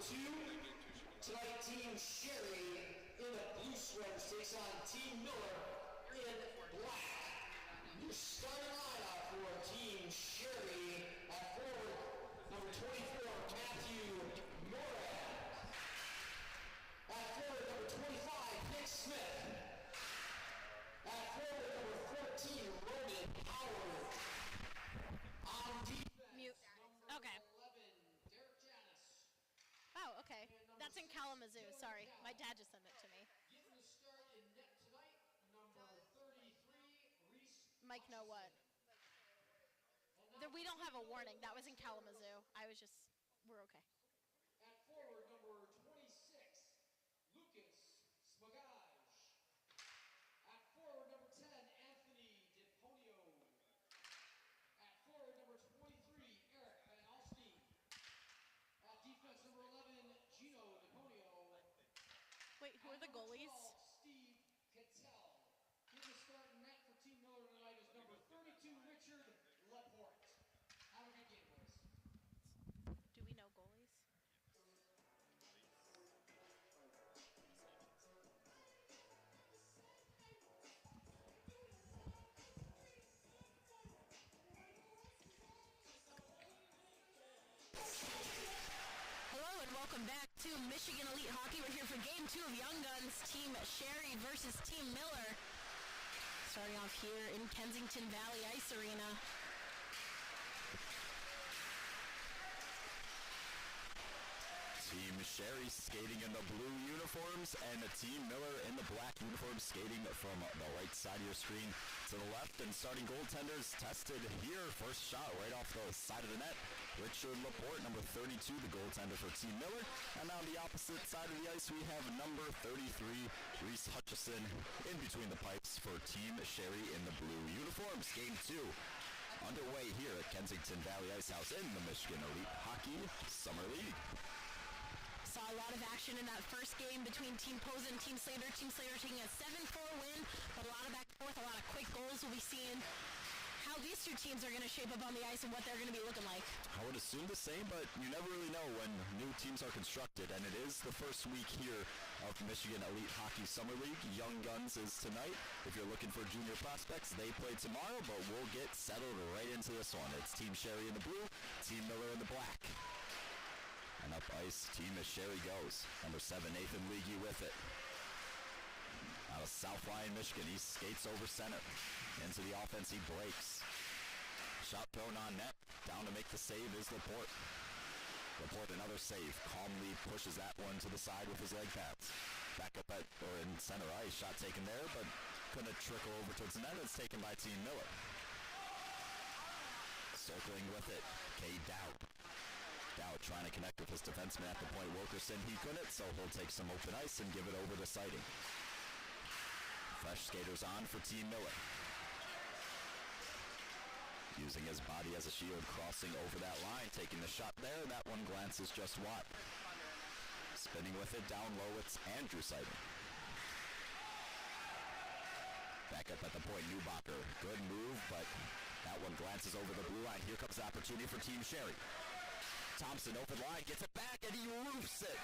2. Tonight, Team Sherry in the blue sweaters takes on Team Miller in black. Your starting lineup for Team Sherry at forward, number 24, Matthew Moran. At forward, number 25, Nick Smith. At forward, number 14, Roman Howard. On defense, Mute. Okay. 11, Derek Janis. Oh, okay. That's in Kalamazoo. Sorry. My dad just sent it to me. Getting the start in net tonight, number 33, Reese. Mike, know what? We don't have a warning. That was in Kalamazoo. We're okay. At forward, number 26, Lucas Smagaj. At forward, number 10, Anthony DePonio. At forward, number 23, Eric Van Alstine. At defense, number 11, Gino DePonio. Wait, who are the goalies? 12, Steve Cattell. Getting the start in net for Team Miller tonight is number 32, Richard Laporte. Have a good game, boys. Do we know goalies? Hello and welcome back to Michigan Elite Hockey. We're here for Game 2 of Young Guns, Team Sherry versus Team Miller. Starting off here in Kensington Valley Ice Arena. Team Sherry skating in the blue uniforms and Team Miller in the black uniforms skating from the right side of your screen to the left. And starting goaltenders tested here. First shot right off the side of the net. Richard Laporte, number 32, the goaltender for Team Miller. And on the opposite side of the ice, we have number 33, Reese Hutchison, in between the pipes for Team Sherry in the blue uniforms. Game 2 underway here at Kensington Valley Ice House in the Michigan Elite Hockey Summer League. Saw a lot of action in that first game between Team Posen and Team Slater. Team Slater taking a 7-4 win, but a lot of back and forth, a lot of quick goals. We'll be seeing how these two teams are going to shape up on the ice and what they're going to be looking like. I would assume the same, but you never really know when new teams are constructed, and it is the first week here of Michigan Elite Hockey Summer League. Young Guns is tonight. If you're looking for junior prospects, they play tomorrow, but we'll get settled right into this one. It's Team Sherry in the blue, Team Miller in the black. And up ice, Team Sherry goes. Number 7, Nathan Leahy with it. Out of South Lyon, Michigan, he skates over center. Into the offense, he breaks. Shot thrown on net. Down to make the save is Laporte. Laporte, another save. Calmly pushes that one to the side with his leg pads. Back up in center ice. Shot taken there, but couldn't trickle over towards the net. It's taken by Team Miller. Circling with it, Cade Dowd. Dowd trying to connect with his defenseman at the point. Wilkerson, he couldn't, so he'll take some open ice and give it over to Sighting. Fresh skaters on for Team Miller. Using his body as a shield, crossing over that line, taking the shot there. That one glances just wide. Spinning with it down low, it's Andrew Sighting. Back up at the point, Newbacher. Good move, but that one glances over the blue line. Here comes the opportunity for Team Sherry. Thompson, open line, gets it back, and he roofs it.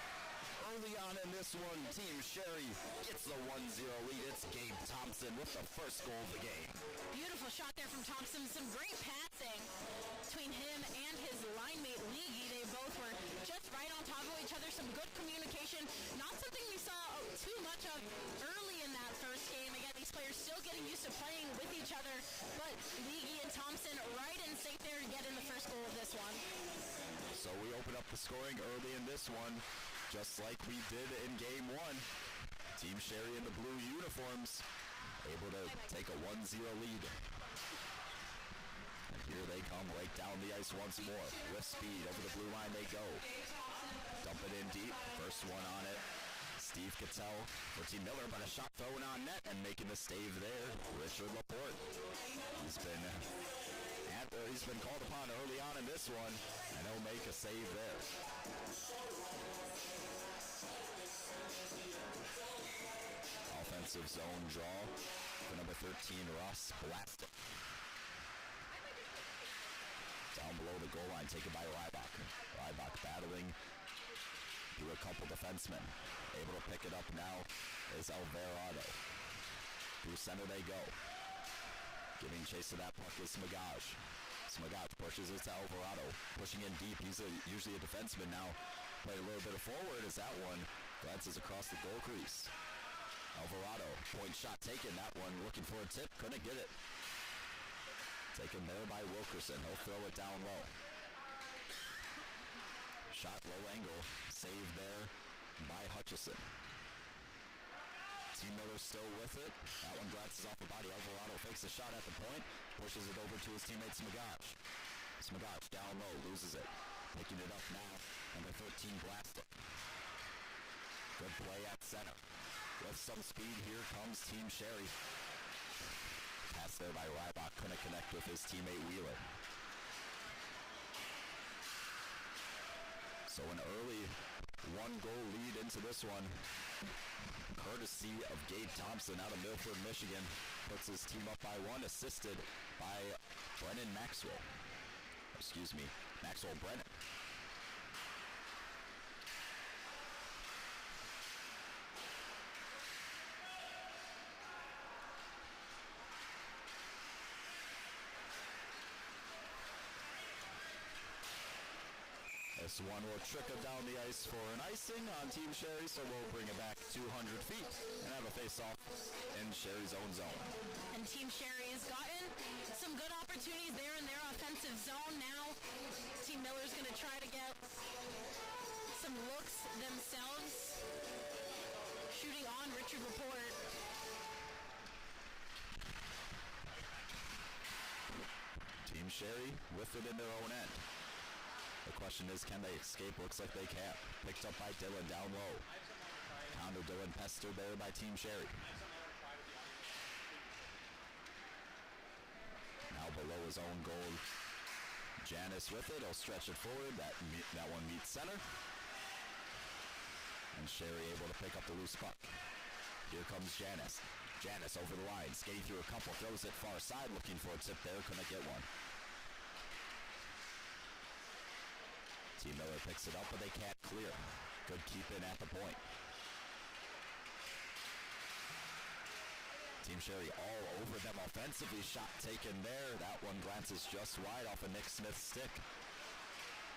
Early on in this one, Team Sherry gets the 1-0 lead. It's Gabe Thompson with the first goal of the game. Beautiful shot there from Thompson. Some great passing between him and his line mate, Leahy. They both were just right on top of each other. Some good communication. Not something we saw too much of early in that first game. Again, these players still getting used to playing with each other, but Leahy and Thompson right in sync there to get in the first goal of this one. So we open up the scoring early in this one, just like we did in Game 1. Team Sherry in the blue uniforms, able to take a 1-0 lead. And here they come right down the ice once more. With speed, over the blue line they go. Dump it in deep, first one on it. Steve Cattell for Team Miller, but a shot thrown on net and making the save there, Richard Laporte. He's been called upon early on in this one, and he'll make a save there. Offensive zone draw for number 13, Ross Blastic. Down below the goal line, taken by Rybach. Rybach battling couple defensemen. Able to pick it up now is Alvarado. Through center they go. Giving chase to that puck is Smagaj. Smagaj pushes it to Alvarado. Pushing in deep. He's usually a defenseman now. Played a little bit of forward as that one glances across the goal crease. Alvarado, point shot taken. That one looking for a tip. Couldn't get it. Taken there by Wilkerson. He'll throw it down low. Shot low angle. Saved there by Hutchison. Team Miller still with it. That one glances off the body. Alvarado fakes a shot at the point. Pushes it over to his teammate Smagaj. Smagaj down low. Loses it. Picking it up now. Number 13 Blastic. Good play at center. With some speed, here comes Team Sherry. Pass there by Rybach. Couldn't connect with his teammate Wheeler. So an early one-goal lead into this one. Courtesy of Gabe Thompson out of Milford, Michigan. Puts his team up by one, assisted by Brennan Maxwell. Excuse me, Maxwell Brennan. This one will trickle down the ice for an icing on Team Sherry, so we'll bring it back 200 feet and have a face-off in Sherry's own zone. And Team Sherry has gotten some good opportunities there in their offensive zone. Now Team Miller's going to try to get some looks themselves. Shooting on Richard Laporte. Team Sherry with it in their own end. The question is, can they escape? Looks like they can. Picked up by Dillon down low. Counter Dillon pestered there by Team Sherry. Now below his own goal. Janis with it. He'll stretch it forward. That one meets center. And Sherry able to pick up the loose puck. Here comes Janis. Janis over the line. Skating through a couple. Throws it far side. Looking for a tip there. Couldn't get one. Team Miller picks it up, but they can't clear. Good keep in at the point. Team Sherry all over them offensively. Shot taken there. That one glances just wide off of Nick Smith's stick.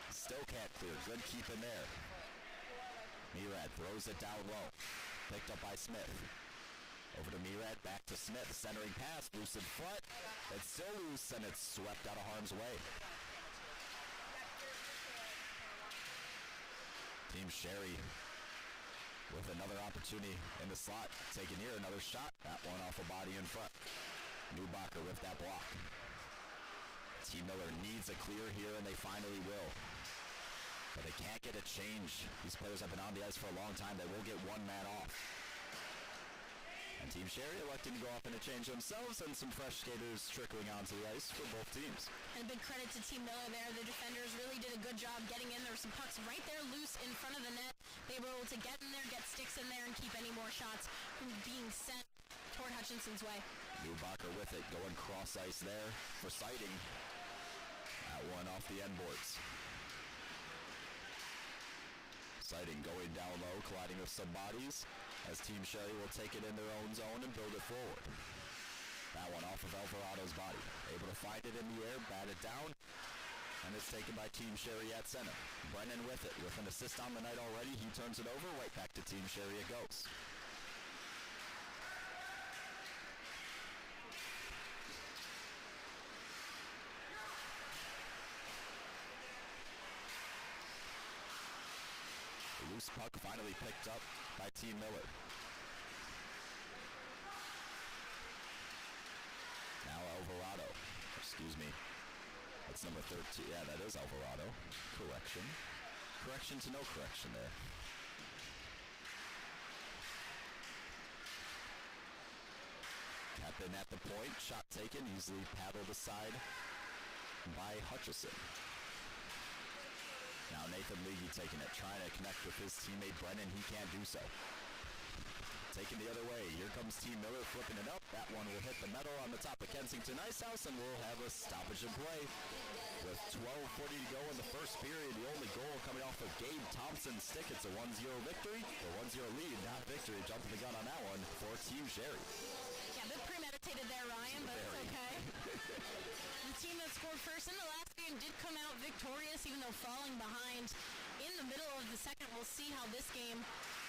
Still can't clear. Good keep in there. Murad throws it down low. Picked up by Smith. Over to Murad. Back to Smith. Centering pass. Loose in front. It's still loose, and it's swept out of harm's way. Team Sherry with another opportunity in the slot. Taking here, another shot. That one off a body in front. Neubacher with that block. Team Miller needs a clear here, and they finally will. But they can't get a change. These players have been on the ice for a long time. They will get one man off. And Team Sherry electing to go off in a change themselves, and some fresh skaters trickling onto the ice for both teams. And a big credit to Team Miller there. The defenders really did a good job getting in. There were some pucks right there loose in front of the net. They were able to get in there, get sticks in there, and keep any more shots from being sent toward Hutchinson's way. Neubacher with it, going cross ice there for sighting. That one off the end boards. Sighting going down low, colliding with some bodies, as Team Sherry will take it in their own zone and build it forward. That one off of Alvarado's body. Able to find it in the air, bat it down, and it's taken by Team Sherry at center. Brennan with it, with an assist on the night already. He turns it over, right back to Team Sherry it goes. Loose puck finally picked up by Team Miller. Now Alvarado. Excuse me. That's number 13. Yeah, that is Alvarado. Correction. Correction to no correction there. Tap in at the point. Shot taken. Easily paddled aside by Hutchison. Now Nathan Leahy taking it, trying to connect with his teammate Brennan. He can't do so. Taking the other way. Here comes Team Miller flipping it up. That one will hit the metal on the top of Kensington Ice House, and we'll have a stoppage in play With 12:40 to go in the first period, the only goal coming off of Gabe Thompson's stick. It's a 1-0 victory, or 1-0 lead, not victory. Jumping the gun on that one for Team Sherry. Yeah, a bit premeditated there, Ryan, but it's okay. The team that scored first in the last game did come out victorious, even though falling behind in the middle of the second. We'll see how this game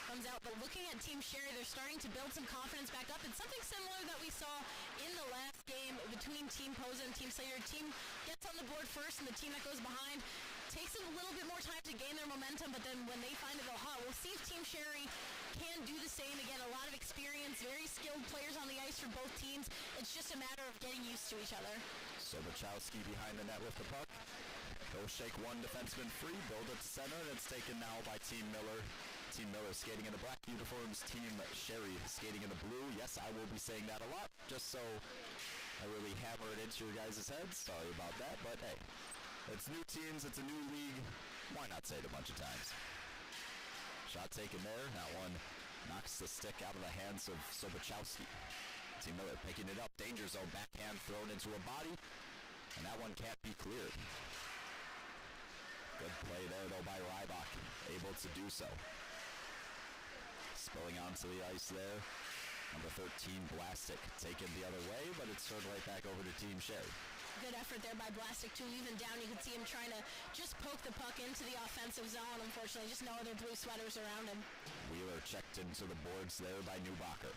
comes out. But looking at Team Sherry, they're starting to build some confidence back up. It's something similar that we saw in the last game between Team Posa and Team Slater. Team gets on the board first, and the team that goes behind takes a little bit more time to gain their momentum, but then when they find it all hot, we'll see if Team Sherry can do the same. Again, a lot of experience, very skilled players on the ice for both teams. It's just a matter of getting used to each other. Sobachowski behind the net with the puck. He'll shake one defenseman free, build it to center, and it's taken now by Team Miller. Team Miller skating in the black uniforms, Team Sherry skating in the blue. Yes, I will be saying that a lot, just so I really hammer it into your guys' heads. Sorry about that, but hey, it's new teams, it's a new league. Why not say it a bunch of times? Shot taken there. That one knocks the stick out of the hands of Sobachowski. Team Miller picking it up. Danger zone, backhand thrown into a body. And that one can't be cleared. Good play there, though, by Rybach. Able to do so. Spilling onto the ice there. Number 13, Blastic, taken the other way, but it's turned right back over to Team Sherry. Good effort there by Blastic, too. Even down, you could see him trying to just poke the puck into the offensive zone. Unfortunately, just no other blue sweaters around him. Wheeler checked into the boards there by Newbacher.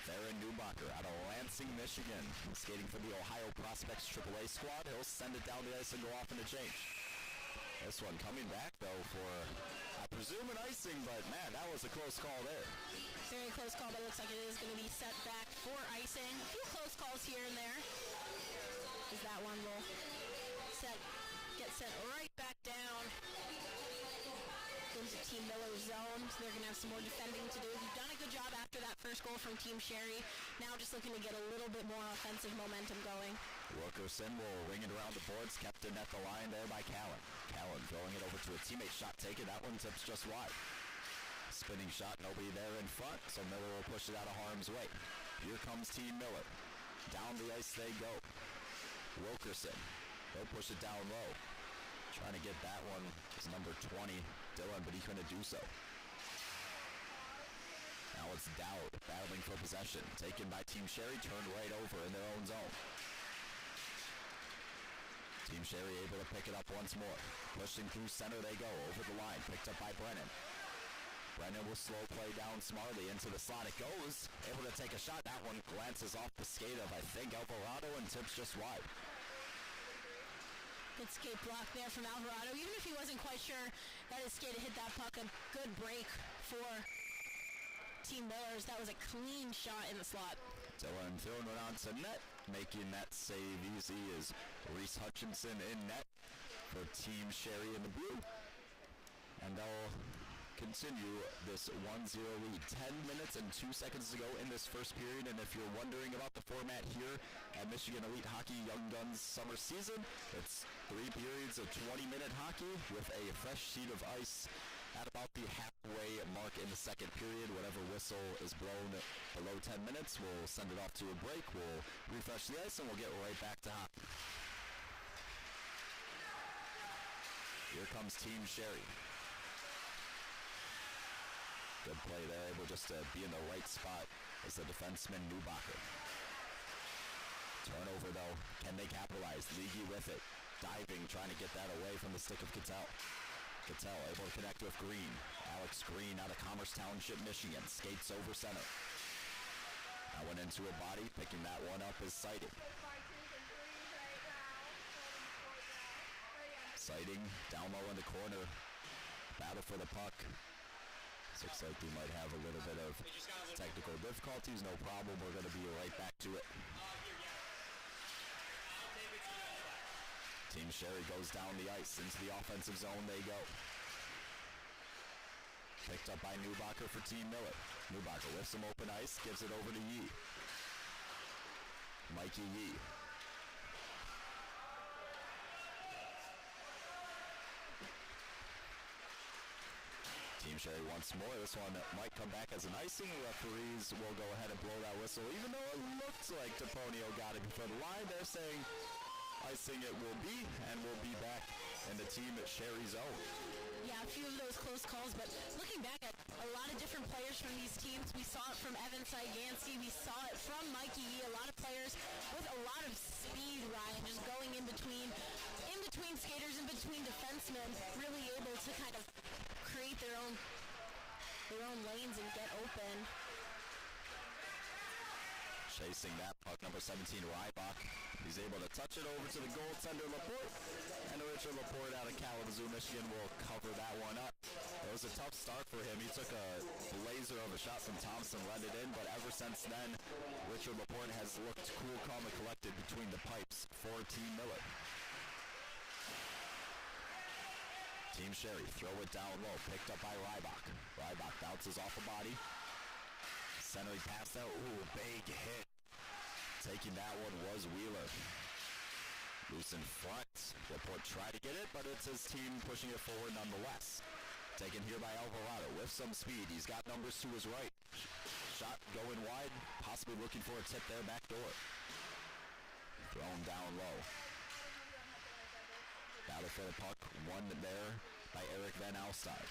Theron Newbacher out of Lansing, Michigan, skating for the Ohio Prospects AAA squad. He'll send it down the ice and go off in a change. This one coming back, though, for, I presume, an icing, but, man, that was a close call there. Very close call, but it looks like it is going to be set back for icing. A few close calls here and there. As that one will get sent right back down into Team Miller's zone. So they're going to have some more defending to do. We've done a good job after that first goal from Team Sherry. Now just looking to get a little bit more offensive momentum going. Wilkerson will ring it around the boards, kept in at the line there by Callan. Callan throwing it over to a teammate, shot taken. That one tips just wide. Spinning shot, nobody there in front, so Miller will push it out of harm's way. Here comes Team Miller. Down the ice they go. Wilkerson, they'll push it down low. Trying to get that one is number 20, Dylan, but he couldn't do so. Now it's Dowd battling for possession. Taken by Team Sherry, turned right over in their own zone. Team Sherry able to pick it up once more. Pushing through center they go, over the line, picked up by Brennan. Brennan will slow play down smartly into the slot. It goes, able to take a shot. That one glances off the skate of, I think, Alvarado and tips just wide. Good skate block there from Alvarado. Even if he wasn't quite sure that his skate hit that puck, a good break for Team Millers. That was a clean shot in the slot. Dylan throwing it onto net, making that save easy is Reese Hutchinson in net for Team Sherry in the blue. And they'll continue this 1-0 lead. 10 minutes and 2 seconds to go in this first period, and if you're wondering about the format here at Michigan Elite Hockey Young Guns summer season, it's 3 periods of 20-minute hockey with a fresh sheet of ice at about the halfway mark in the second period. Whatever whistle is blown below 10 minutes, we'll send it off to a break, we'll refresh the ice, and we'll get right back to hockey. Here comes Team Sherry. Good play there, able just to be in the right spot as the defenseman Newbacher. Turnover though, can they capitalize? Leahy with it, diving, trying to get that away from the stick of Cattell. Cattell able to connect with Green. Alex Green out of Commerce Township, Michigan, skates over center. That went into a body, picking that one up is Sighting. Sighting down low in the corner, battle for the puck. Looks like we might have a little bit of technical difficulties. No problem. We're going to be right back to it. Team Sherry goes down the ice. Into the offensive zone they go. Picked up by Newbacher for Team Miller. Newbacher with some open ice. Gives it over to Yee. Mikey Yee. Team Team Sherry once more. This one might come back as an icing. Referees will go ahead and blow that whistle. Even though it looks like Deponio got it before the line, they're saying icing it will be, and we'll be back in the Team Sherry zone. Yeah, a few of those close calls, but looking back at a lot of different players from these teams, we saw it from Evan Saigansky, we saw it from Mikey Yee, a lot of players with a lot of speed, Ryan, just going in between skaters, in between defensemen, really able to kind of create their own lanes and get open. Chasing that puck, number 17, Rybach. He's able to touch it over to the goaltender, Laporte. And Richard Laporte out of Kalamazoo, Michigan will cover that one up. It was a tough start for him. He took a blazer of a shot from Thompson, let it in, but ever since then, Richard Laporte has looked cool, calm, and collected between the pipes for Team Miller. Team Sherry, throw it down low, picked up by Rybach. Rybach bounces off a body. Centering pass out, ooh, big hit. Taking that one was Wheeler. Loose in front. Laporte tried to get it, but it's his team pushing it forward nonetheless. Taken here by Alvarado with some speed. He's got numbers to his right. Shot going wide, possibly looking for a tip there, back door. Thrown down low. Battle for the puck, won there by Eric Van Alstad.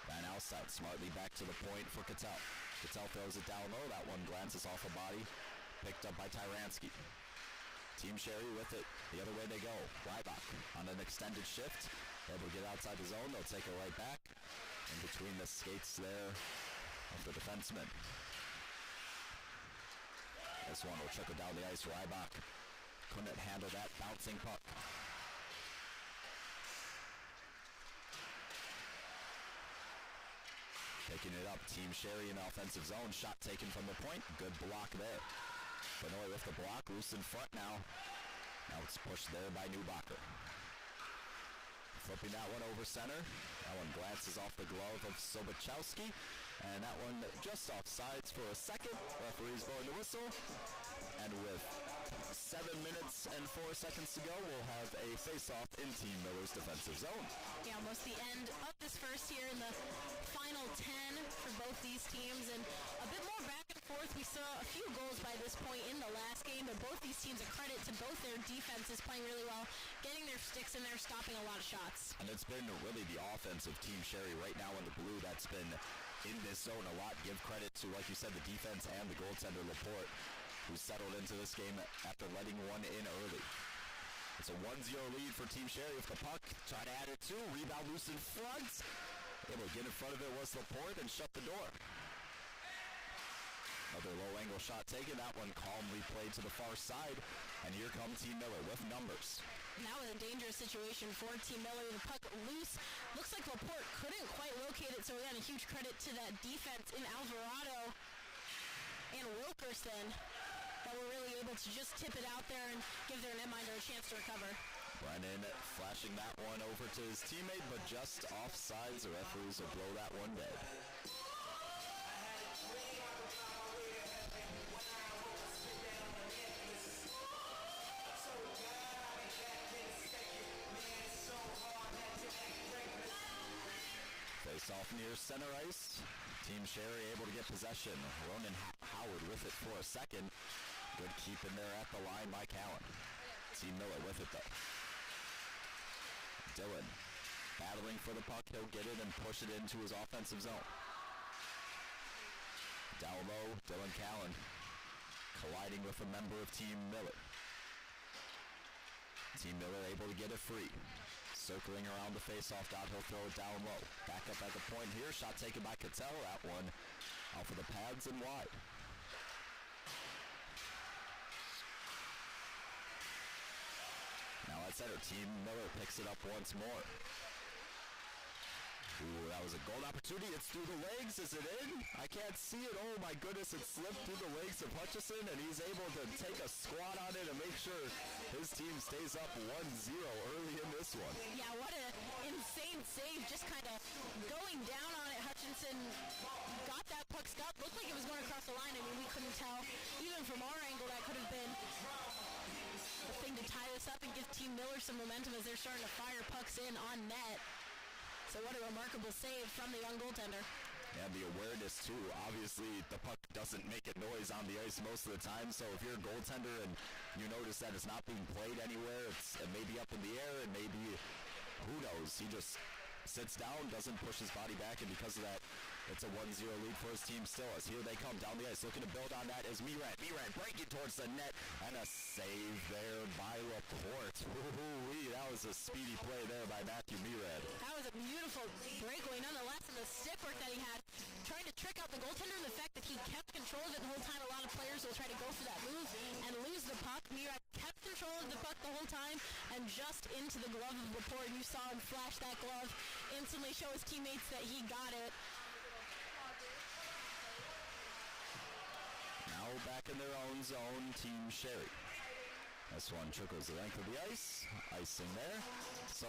Van Alstad smartly back to the point for Cattell. Cattell throws it down low. That one glances off a body. Picked up by Tyransky. Team Sherry with it. The other way they go. Rybach on an extended shift. Able to get outside the zone. They'll take it right back. In between the skates there of the defenseman. This one will trickle down the ice. Rybach couldn't handle that bouncing puck. Taking it up, Team Sherry in the offensive zone. Shot taken from the point. Good block there. Benoit with the block, loose in front now. Now it's pushed there by Newbacher. Flipping that one over center. That one glances off the glove of Sobachowski. And that one just off sides for a second. Referee's blowing the whistle. And with 7 minutes and 4 seconds to go, we'll have a face-off in Team Miller's defensive zone. Yeah, almost the end of this first here in the final 10 for both these teams, and a bit more back and forth. We saw a few goals by this point in the last game, but both these teams, a credit to both their defenses playing really well, getting their sticks in there, stopping a lot of shots. And it's been really the offense of Team Sherry right now in the blue that's been in this zone a lot. Give credit to, like you said, the defense and the goaltender Laporte, who settled into this game after letting one in early. It's a 1-0 lead for Team Sherry with the puck. Try to add it too. Rebound loose in front. Able to get in front of it was Laporte and shut the door. Another low angle shot taken. That one calmly played to the far side. And here come Team Miller with numbers. Now in a dangerous situation for Team Miller. The puck loose. Looks like Laporte couldn't quite locate it, so again, a huge credit to that defense in Alvarado and Wilkerson that were really able to just tip it out there and give their netminder a chance to recover. Brennan flashing that one over to his teammate, but just offsides. The referees will blow that one dead. Face off near center ice. Team Sherry able to get possession. Ronan Howard with it for a second. Good keep in there at the line by Callan. Team Miller with it though. Dillon battling for the puck. He'll get it and push it into his offensive zone. Down low, Dylan Callan colliding with a member of Team Miller. Team Miller able to get it free. Circling around the face-off dot, he'll throw it down low. Back up at the point here, shot taken by Cattell. That one out for the pads and wide. Now at center, Team Miller picks it up once more. Ooh, that was a goal opportunity. It's through the legs. Is it in? I can't see it. Oh my goodness, it slipped through the legs of Hutchison, and he's able to take a squat on it and make sure his team stays up 1-0 early in this one. Yeah, what an insane save. Just kind of going down on it. Hutchinson got that puck. Scott looked like it was going across the line. I mean, we couldn't tell. Even from our angle, that could have been the thing to tie this up and give Team Miller some momentum as they're starting to fire pucks in on net. So what a remarkable save from the young goaltender. And the awareness, too. Obviously, the puck doesn't make a noise on the ice most of the time, so if you're a goaltender and you notice that it's not being played anywhere, it may be up in the air, and maybe, who knows, he just sits down, doesn't push his body back, and because of that, it's a 1-0 lead for his team still. As here they come down the ice, looking to build on that is Mirand. Mirand breaking towards the net, and a save there by Laporte. Ooh-wee, that was a speedy play there by Matthew Mirand. That was a beautiful breakaway, nonetheless, and the stick work that he had, trying to trick out the goaltender, and the fact that he kept control of it the whole time. A lot of players will try to go for that move and lose the puck. Mirand kept control of the puck the whole time, and just into the glove of Laporte. You saw him flash that glove, instantly show his teammates that he got it. Now back in their own zone, Team Sherry. This one trickles the length of the ice, icing there. So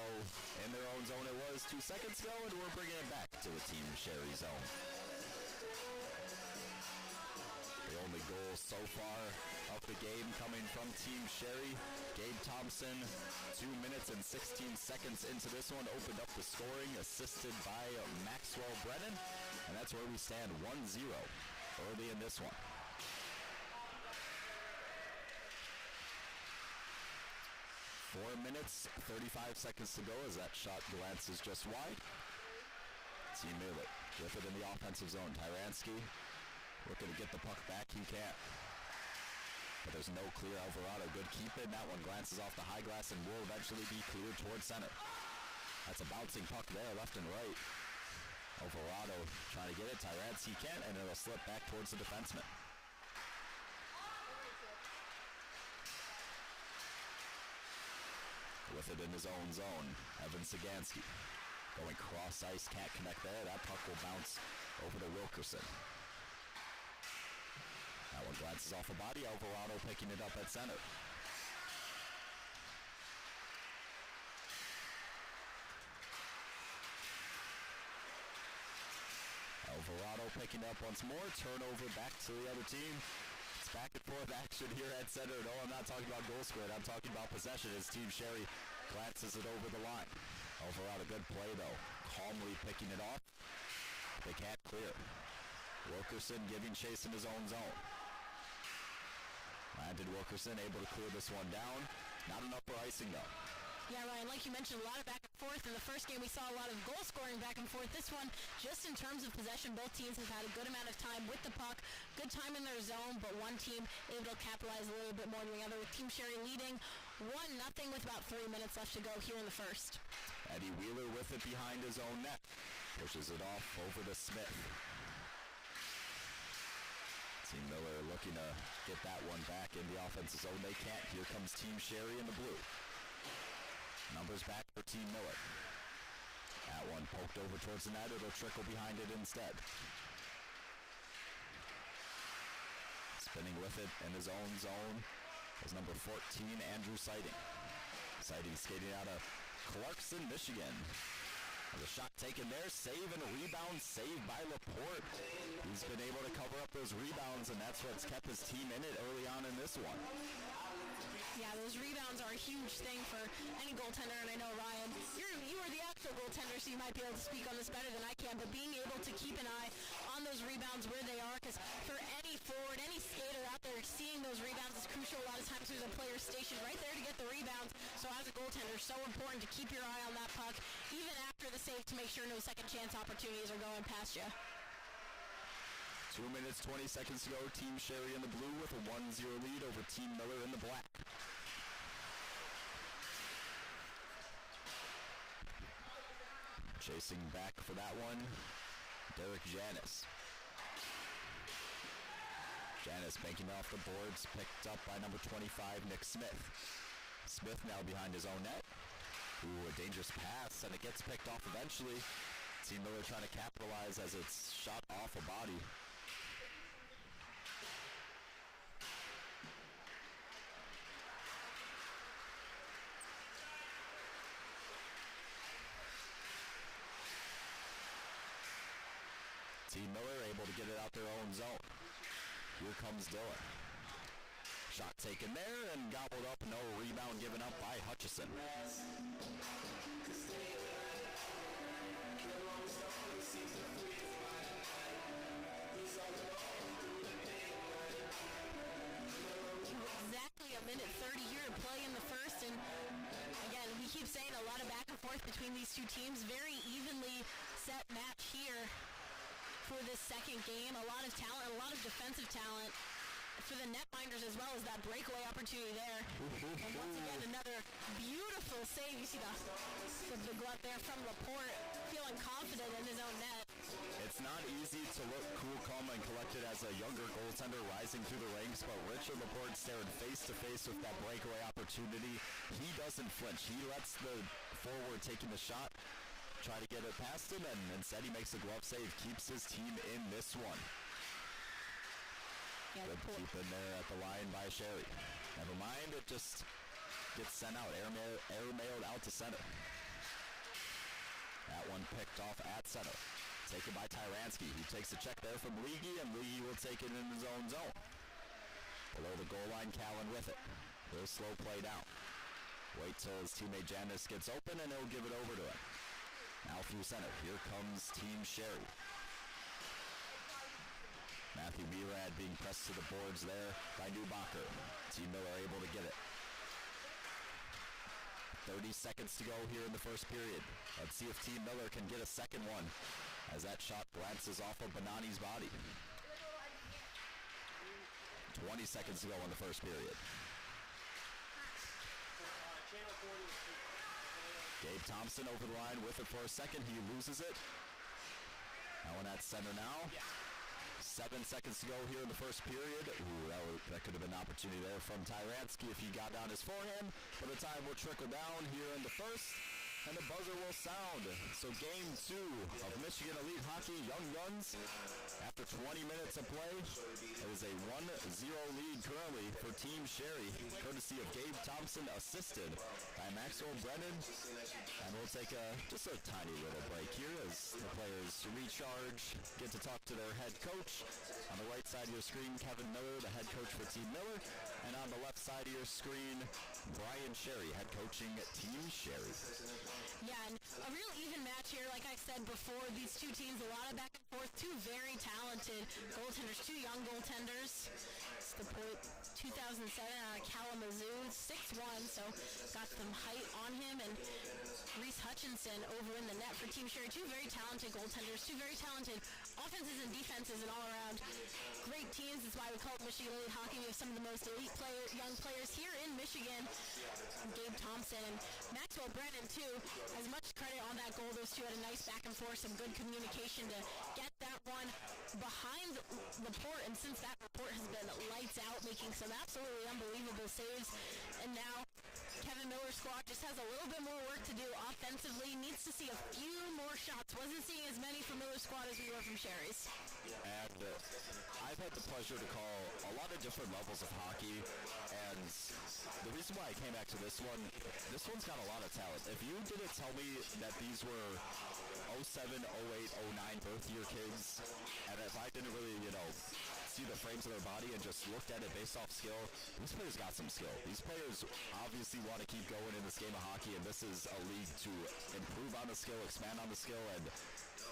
in their own zone it was 2 seconds ago, and we're bringing it back to the Team Sherry zone. The only goal so far of the game coming from Team Sherry. Gabe Thompson, 2 minutes and 16 seconds into this one, opened up the scoring, assisted by Maxwell Brennan. And that's where we stand, 1-0 early in this one. 4 minutes, 35 seconds to go as that shot glances just wide. Team Miller with it in the offensive zone. Tyranski looking to get the puck back. He can't. But there's no clear. Alvarado, good keep in. That one glances off the high glass and will eventually be cleared towards center. That's a bouncing puck there, left and right. Alvarado trying to get it. Tyranski can't, and it'll slip back towards the defenseman. With it in his own zone, Evan Sagansky going cross ice, can't connect there. That puck will bounce over to Wilkerson. That one glances off a body. Alvarado picking it up at center. Alvarado picking up once more. Turnover back to the other team. Back and forth action here at center. No, I'm not talking about goal scored. I'm talking about possession as Team Sherry glances it over the line. Alvarado, good play though. Calmly picking it off. They can't clear. Wilkerson giving chase in his own zone. Landon Wilkerson able to clear this one down. Not enough for icing though. Yeah, Ryan, like you mentioned, a lot of back and forth. In the first game, we saw a lot of goal scoring back and forth. This one, just in terms of possession, both teams have had a good amount of time with the puck, good time in their zone, but one team able to capitalize a little bit more than the other, with Team Sherry leading 1-0 with about 3 minutes left to go here in the first. Eddie Wheeler with it behind his own net. Pushes it off over to Smith. Team Miller looking to get that one back in the offensive zone. They can't. Here comes Team Sherry in the blue. Numbers back for Team Miller. That one poked over towards the net. It'll trickle behind it instead. Spinning with it in his own zone is number 14, Andrew Sighting. Sighting skating out of Clarkson, Michigan. The shot taken there, save and a rebound, saved by Laporte. He's been able to cover up those rebounds, and that's what's kept his team in it early on in this one. Yeah, those rebounds are a huge thing for any goaltender, and I know, Ryan, you are the actual goaltender, so you might be able to speak on this better than I can, but being able to keep an eye on those rebounds where they are, because for any forward, any skater out there, seeing those rebounds is crucial. A lot of times there's a player stationed right there to get the rebounds, so as a goaltender, so important to keep your eye on that puck, even after the save, to make sure no second chance opportunities are going past you. 2 minutes, 20 seconds to go. Team Sherry in the blue with a 1-0 lead over Team Miller in the black. Chasing back for that one, Derek Janis. Janis banking off the boards, picked up by number 25, Nick Smith. Smith now behind his own net. Ooh, a dangerous pass, and it gets picked off eventually. Team Miller trying to capitalize as it's shot off a body. Team Miller able to get it out their own zone. Here comes Dillon. Shot taken there and gobbled up. No rebound given up by Hutchison. forth between these two teams. Very evenly set match here for this second game. A lot of talent, a lot of defensive talent for the netminders, as well as that breakaway opportunity there. And once again, another beautiful save. You see the glove there from Laporte, feeling confident in his own net. It's not easy to look cool, calm, and collected as a younger goaltender rising through the ranks, but Richard Laporte staring face-to-face with that breakaway opportunity. He doesn't flinch. He lets the forward taking the shot try to get it past him, and instead he makes a glove save, keeps his team in this one. Yeah, good keep in there at the line by Sherry. Never mind, it just gets sent out, air-mailed out to center. That one picked off at center. Taken by Tyranski. He takes a check there from Leahy, and Leahy will take it in his own zone. Below the goal line, Callan with it. He'll slow play down. Wait till his teammate Janis gets open, and he'll give it over to him. Now through center. Here comes Team Sherry. Matthew Murad being pressed to the boards there by Newbacher. Team Miller able to get it. 30 seconds to go here in the first period. Let's see if Team Miller can get a second one as that shot glances off of Bonani's body. 20 seconds to go in the first period. Gabe Thompson over the line with it for a second. He loses it. That one at center now. 7 seconds to go here in the first period. Ooh, that could have been an opportunity there from Tyranski if he got down his forehand. But the time will trickle down here in the first, and the buzzer will sound. So game 2 of Michigan Elite Hockey Young Guns. After 20 minutes of play, it is a 1-0 lead currently for Team Sherry, courtesy of Gabe Thompson, assisted by Maxwell Brennan. And we'll take just a tiny little break here as the players recharge, get to talk to their head coach. On the right side of your screen, Kevin Miller, the head coach for Team Miller. And on the left side of your screen, Brian Sherry, head coaching Team Sherry. Yeah, and a real even match here. Like I said before, these two teams, a lot of back and forth. Two very talented goaltenders, two young goaltenders. It's the point 2007 out of Kalamazoo, 6'1", so got some height on him. And Reese Hutchinson over in the net for Team Sherry. Two very talented goaltenders, two very talented offenses and defenses, and all around great teams. That's why we call it Michigan Elite Hockey. We have some of the most elite young players here in Michigan. Gabe Thompson and Maxwell Brennan too. As much credit on that goal, those two had a nice back and forth, some good communication to get that one behind Laporte. And since that, Laporte has been lights out, making some absolutely unbelievable saves. And now Kevin Miller's squad just has a little bit more work to do offensively. Needs to see a few more shots. Wasn't seeing as many from Miller's squad as we were from Sherry's. And I've had the pleasure to call a lot of different levels of hockey, and the reason why I came back to this one's got a lot of talent. If you didn't tell me that these were 07, 08, 09 birth year kids, and if I didn't really, see the frames of their body and just looked at it based off skill, these players got some skill. These players obviously want to keep going in this game of hockey, and this is a league to improve on the skill, expand on the skill, and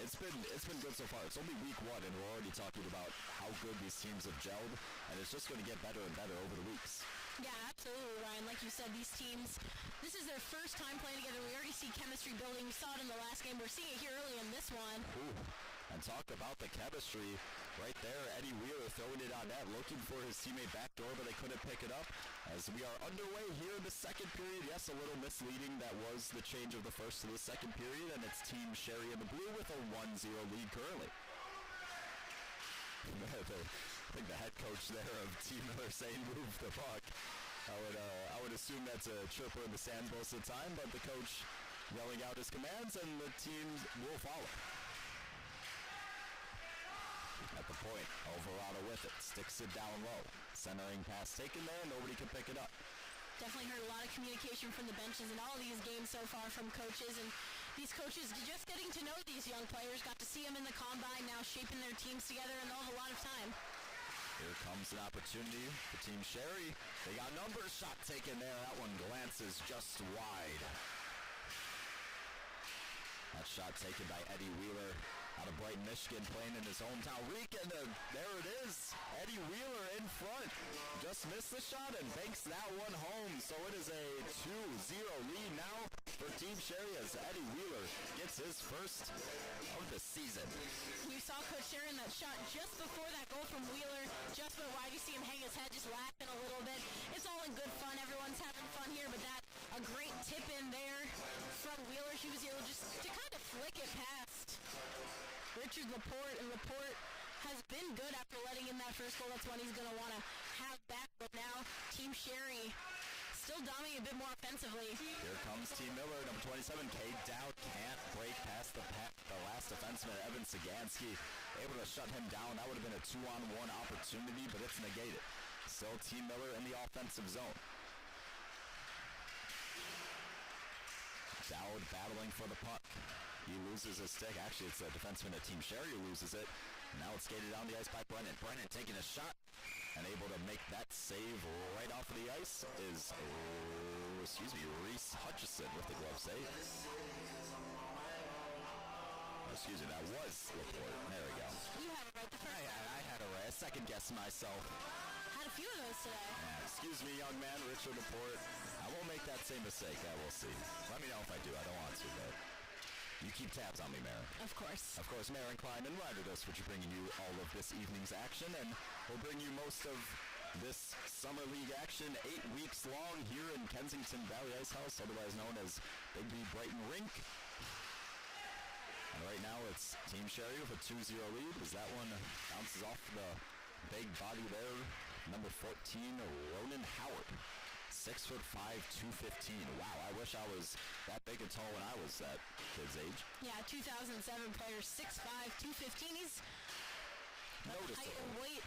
it's been good so far. It's only week 1, and we're already talking about how good these teams have gelled, and it's just going to get better and better over the weeks. Yeah, absolutely, Ryan. Like you said, these teams, this is their first time playing together. We already see chemistry building. We saw it in the last game. We're seeing it here early in this one. Ooh. And talk about the chemistry right there. Eddie Wheeler throwing it on net, looking for his teammate backdoor, but they couldn't pick it up. As we are underway here in the second period. Yes, a little misleading. That was the change of the first to the second period, and it's Team Sherry in the blue with a 1-0 lead currently. I think the head coach there of Team Miller saying move the puck. I would assume that's a chirper in the sand most of the time, but the coach yelling out his commands, and the team will follow. At the point, Alvarado with it, sticks it down low. Centering pass taken there, nobody can pick it up. Definitely heard a lot of communication from the benches in all of these games so far from coaches, and these coaches just getting to know these young players, got to see them in the combine, now shaping their teams together, and they'll have a lot of time. Here comes an opportunity for Team Sherry. They got numbers, shot taken there. That one glances just wide. That shot taken by Eddie Wheeler out of Brighton, Michigan, playing in his hometown. There it is. Eddie Wheeler in front. Just missed the shot and banks that one home. So it is a 2-0 lead now for Team Team Sherry as Eddie Wheeler gets his first of the season. You saw Coach Sherry in that shot just before that goal from Wheeler. Just went wide. You see him hang his head, just laughing a little bit. It's all in good fun. Everyone's having fun here, but that a great tip in there from Wheeler. She was able just to kind of flick it past Richard Laporte, and Laporte has been good after letting in that first goal. That's one he's going to want to have back, but now Team Sherry still dominating a bit more offensively. Here comes Team Miller, number 27. Cade Dowd can't break past the last defenseman, Evan Sagansky. Able to shut him down. That would have been a 2-on-1 opportunity, but it's negated. Still Team Miller in the offensive zone. Dowd battling for the puck. He loses his stick. Actually, it's the defenseman of Team Sherry who loses it. Now it's skated down the ice by Brennan. Brennan taking a shot and able to make that save right off of the ice is, Reese Hutchison with the glove save. That was Laporte. There we go. You had it right the first time. I had a second guess myself. Had a few of those today. Excuse me, young man, Richard Laporte. I won't make that same mistake. I will see. Let me know if I do. I don't want to, but you keep tabs on me, Maren. Of course. Of course, Maren Klein and Ryder Dust, which are bringing you all of this evening's action, and we'll bring you most of this Summer League action 8 weeks long here in Kensington Valley Ice House, otherwise known as Big B Brighton Rink. And right now it's Team Sherry with a 2-0 lead as that one bounces off the big body there. Number 14, Ronan Howard. 6'5", 215. Wow, I wish I was that big and tall when I was that kid's age. Yeah, 2007 player, 6'5", 215. He's the height and weight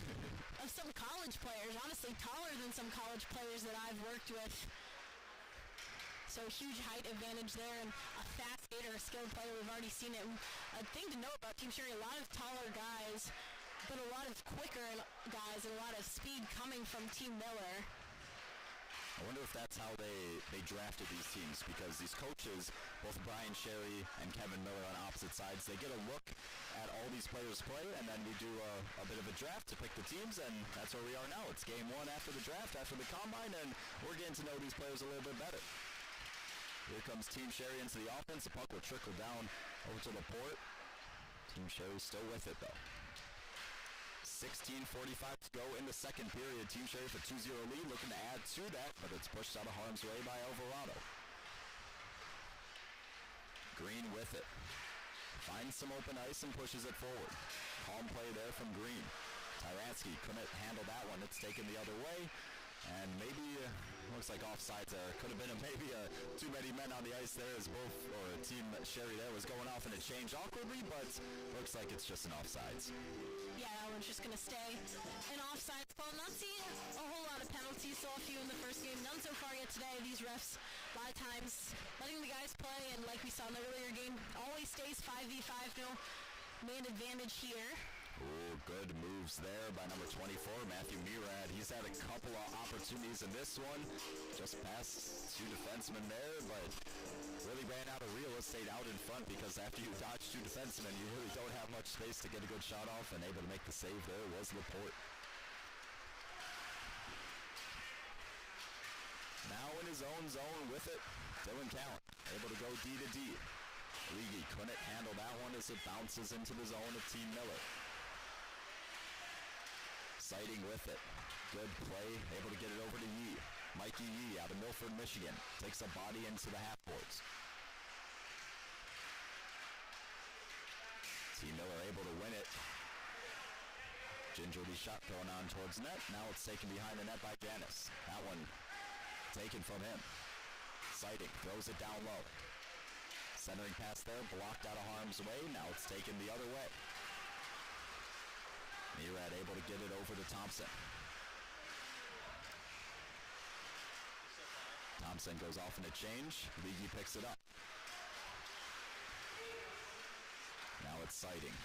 of some college players. Honestly, taller than some college players that I've worked with. So huge height advantage there, and a fast skater, a skilled player. We've already seen it. A thing to note about Team Sherry, a lot of taller guys, but a lot of quicker guys and a lot of speed coming from Team Miller. I wonder if that's how they drafted these teams, because these coaches, both Brian Sherry and Kevin Miller on opposite sides, they get a look at all these players play, and then we do a bit of a draft to pick the teams, and that's where we are now. It's game one after the draft, after the combine, and we're getting to know these players a little bit better. Here comes Team Sherry into the offense. The puck will trickle down over to Laporte. Team Sherry still with it, though. 16:45 to go in the second period. Team Sherry with a 2-0 lead, looking to add to that, but it's pushed out of harm's way by Alvarado. Green with it. Finds some open ice and pushes it forward. Calm play there from Green. Tyransky couldn't handle that one. It's taken the other way. And maybe, looks like offsides there. Could have been too many men on the ice there as Team Sherry there was going off in a change awkwardly, but looks like it's just an offsides. Yeah, that one's just going to stay an offsides call. Not seeing a whole lot of penalties, saw a few in the first game. None so far yet today. These refs, a lot of times, letting the guys play, and like we saw in the earlier game, always stays 5v5, no man advantage here. Oh, good moves there by number 24, Matthew Murad. He's had a couple of opportunities in this one. Just past two defensemen there, but really ran out of real estate out in front, because after you dodge two defensemen, you really don't have much space to get a good shot off, and able to make the save there was Laporte. Now in his own zone with it, Dylan Callan, able to go D to D. Leagy couldn't handle that one as it bounces into the zone of Team Miller. Sighting with it. Good play, able to get it over to Yee. Mikey Yee out of Milford, Michigan. Takes a body into the half-boards. Team Miller able to win it. Gingerly shot thrown on towards net. Now it's taken behind the net by Janis. That one taken from him. Sighting throws it down low. Centering pass there, blocked out of harm's way. Now it's taken the other way. Murad able to get it over to Thompson. Thompson goes off in a change. Leagy picks it up. Now it's Sighting.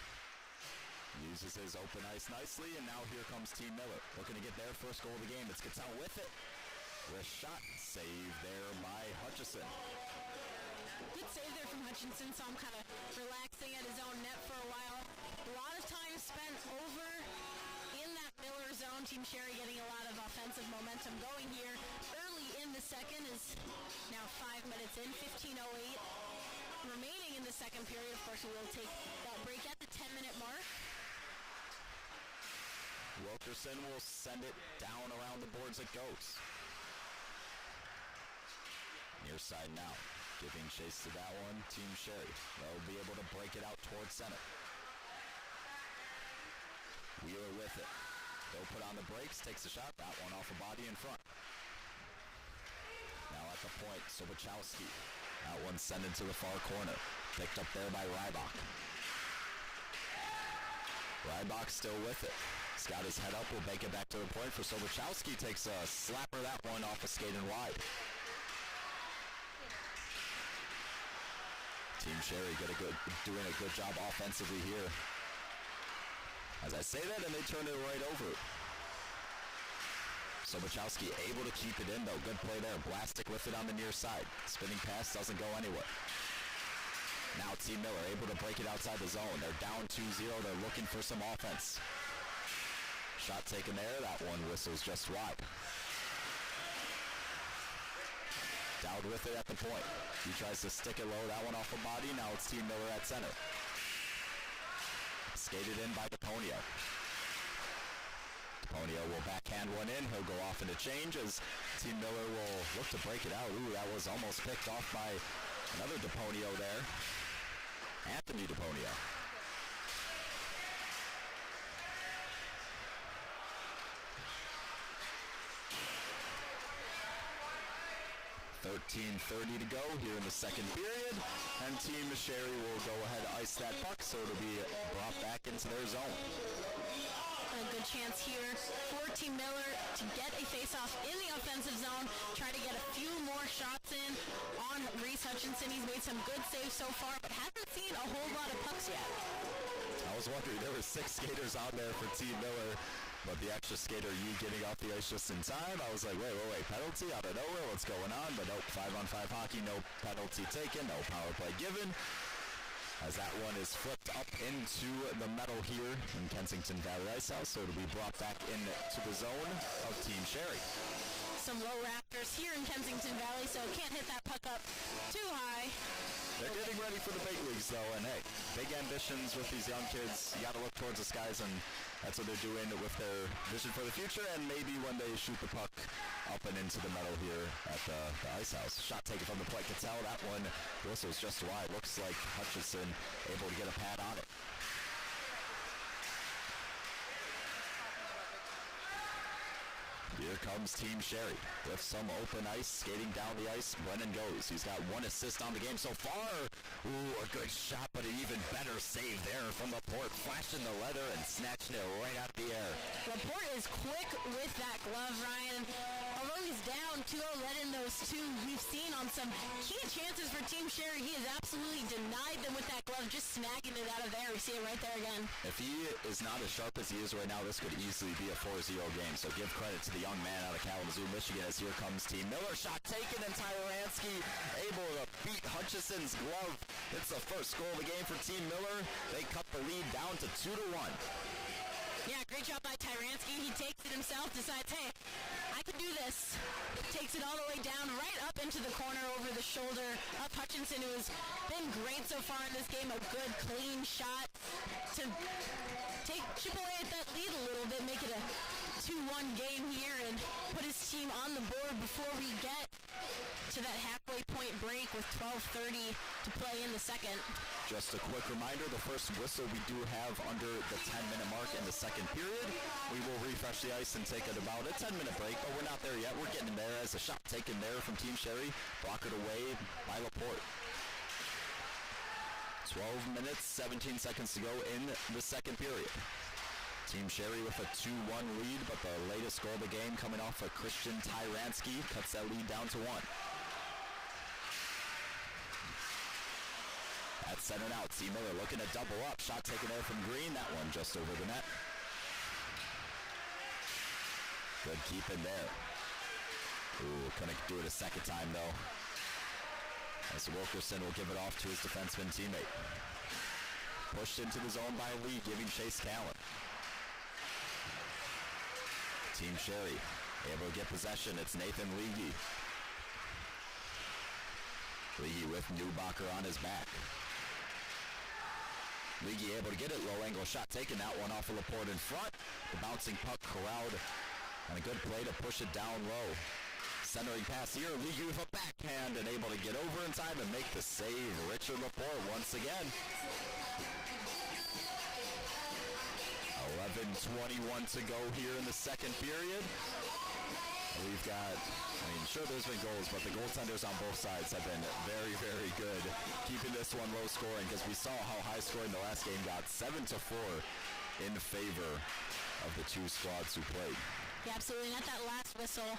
Uses his open ice nicely, and now here comes Team Miller. Looking to get their first goal of the game. It's Cattell with it. Wrist shot. Save there by Hutchison. Good save there from Hutchinson, so I'm kind of relaxing at his own net for a while. A lot of time spent over in that Miller zone. Team Sherry getting a lot of offensive momentum going here. Early in the second is now 5 minutes in, 15:08. remaining in the second period. Of course, we will take that break at the 10-minute mark. Wilkerson will send it down around the boards it goes. Near side now, giving chase to that one, Team Sherry. They'll be able to break it out towards center. Wheeler with it. They'll put on the brakes, takes a shot, that one off a body in front. Now at the point, Sobachowski. That one sent into the far corner. Picked up there by Rybach. Rybach still with it. He's got his head up, will make it back to the point for Sobachowski. Takes a slapper, that one off a skate and wide. Team Sherry doing a good job offensively here. As I say that, and they turn it right over. Sobachowski able to keep it in, though. Good play there. Blastic with it on the near side. Spinning pass doesn't go anywhere. Now Team Miller able to break it outside the zone. They're down 2-0. They're looking for some offense. Shot taken there. That one whistles just wide. Dowd with it at the point. He tries to stick it low. That one off the body. Now it's Team Miller at center. Skated in by DePonio. DePonio will backhand one in. He'll go off into change as Team Miller will look to break it out. Ooh, that was almost picked off by another DePonio there. Anthony DePonio. 13:30 to go here in the second period, and Team Sherry will go ahead and ice that puck, so it'll be brought back into their zone. A good chance here for Team Miller to get a face-off in the offensive zone, try to get a few more shots in on Reese Hutchinson. He's made some good saves so far, but hasn't seen a whole lot of pucks yet. I was wondering, there were 6 skaters out there for Team Miller, but the extra skater, Yi, getting off the ice just in time. I was like, wait, penalty out of nowhere, what's going on? But nope, 5-on-5 hockey, no penalty taken, no power play given. As that one is flipped up into the metal here in Kensington Valley Ice House, so it'll be brought back into the zone of Team Sherry. Some low rafters here in Kensington Valley, so can't hit that puck up too high. They're getting ready for the big leagues, though, and hey, big ambitions with these young kids. You got to look towards the skies, and that's what they're doing with their vision for the future, and maybe when they shoot the puck up and into the metal here at the Ice House. Shot taken from the point. Cattell, that one whistles just wide. Looks like Hutchinson able to get a pad on it. Here comes Team Sherry with some open ice, skating down the ice. Brennan goes. He's got 1 assist on the game so far. Ooh, a good shot, but an even better save there from Laporte, flashing the leather and snatching it right out the air. Laporte is quick with that glove, Ryan. Although he's down 2-0, let in those 2 we've seen on some key chances for Team Sherry. He has absolutely denied them with that glove, just snagging it out of there. We see it right there again. If he is not as sharp as he is right now, this could easily be a 4-0 game. So give credit to the young man out of Kalamazoo, Michigan, as here comes Team Miller. Shot taken, and Tyransky able to beat Hutchinson's glove. It's the first goal of the game for Team Miller. They cut the lead down to 2-1. Yeah, great job by Tyransky. He takes it himself, decides, hey, I can do this. Takes it all the way down, right up into the corner over the shoulder of Hutchinson, who has been great so far in this game. A good, clean shot to chip away at that lead a little bit, make it a 2-1 game here, and put his team on the board before we get to that halfway point break with 12:30 to play in the second. Just a quick reminder, the first whistle we do have under the 10-minute mark in the second period. We will refresh the ice and take about a 10-minute break, but we're not there yet. We're getting there as a shot taken there from Team Sherry, blockered away by Laporte. 12 minutes, 17 seconds to go in the second period. Team Sherry with a 2-1 lead, but the latest goal of the game coming off of Christian Tyransky cuts that lead down to 1. At center now, Team Miller looking to double up. Shot taken there from Green. That one just over the net. Good keep in there. Ooh, couldn't do it a second time though. As Wilkerson will give it off to his defenseman teammate. Pushed into the zone by Lee, giving chase Callan. Team Sherry able to get possession. It's Nathan Leahy. Leahy with Newbacher on his back. Leahy able to get it, low angle shot taken, that one off of Laporte in front. The bouncing puck corralled, and a good play to push it down low. Centering pass here, Leahy with a backhand and able to get over in time and make the save. Richard Laporte once again. 11:21 to go here in the second period. We've got, sure there's been goals, but the goaltenders on both sides have been very, very good, keeping this one low scoring, because we saw how high scoring the last game got, 7-4 in favor of the two squads who played. Yeah, absolutely. And at that last whistle,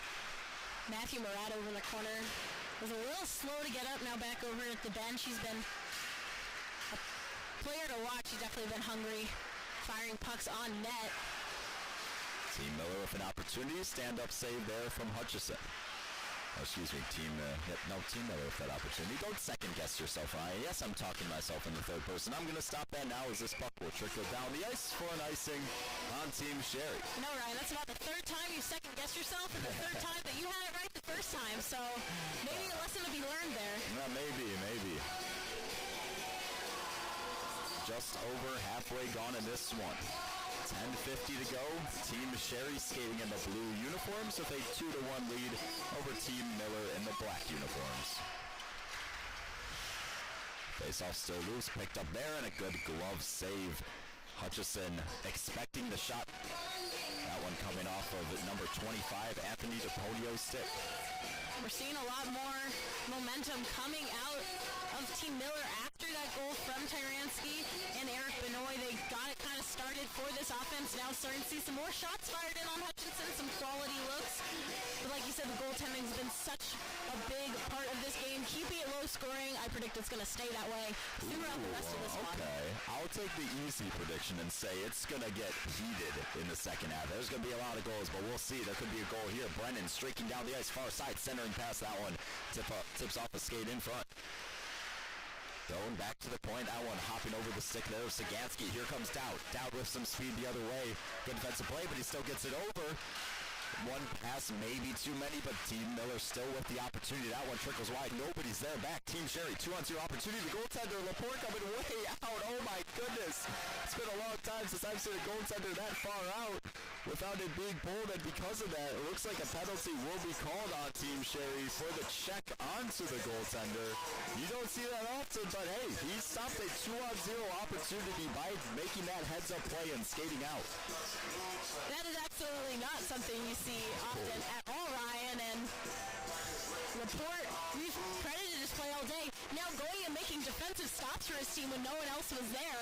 Matthew Murat over in the corner was a little slow to get up. Now back over at the bench. He's been a player to watch. He's definitely been hungry, firing pucks on net. Team Miller with an opportunity, stand-up save there from Hutchison. Oh, excuse me, Team Miller with that opportunity. Don't second-guess yourself, Ryan. Yes, I'm talking to myself in the third person. I'm going to stop that now as this puck will trickle down the ice for an icing on Team Sherry. No, Ryan, that's about the third time you second-guessed yourself and the third time that you had it right the first time. So maybe a lesson to be learned there. Yeah, maybe. Just over halfway gone in this one. 10:50 to go. Team Sherry skating in the blue uniforms with a 2-1 lead over Team Miller in the black uniforms. Face-off still loose, picked up there, and a good glove save. Hutchison expecting the shot. That one coming off of number 25, Anthony DePonio's stick. We're seeing a lot more momentum coming out of Team Miller after that goal from Tyranski and Eric Benoit. They got it kind of started for this offense. Now starting to see some more shots fired in on Hutchinson, some quality looks. But like you said, the goaltending has been such a big part of this game. Keeping it low scoring, I predict it's going to stay that way throughout the rest of this one. Okay, I'll take the easy prediction and say it's going to get heated in the second half. There's going to be a lot of goals, but we'll see. There could be a goal here. Brennan streaking down the ice, far side, centering past that one. Tips off a skate in front. Going back to the point, that one hopping over the stick there of Sagansky. Here comes Dowd. Dowd with some speed the other way. Good defensive play, but he still gets it over. One pass, maybe too many, but Team Miller still with the opportunity. That one trickles wide. Nobody's there. Back. Team Sherry, 2-on-2 opportunity. The goaltender, Laporte coming way out. Oh, my goodness. It's been a long time since I've seen a goaltender that far out without it being pulled, and because of that, it looks like a penalty will be called on Team Sherry for the check onto the goaltender. You don't see that often, but hey, he stopped a 2-on-0 opportunity by making that heads-up play and skating out. That is absolutely not something you see often at all, Ryan. And Laporte, we've credited his play all day. Now going and making defensive stops for his team when no one else was there.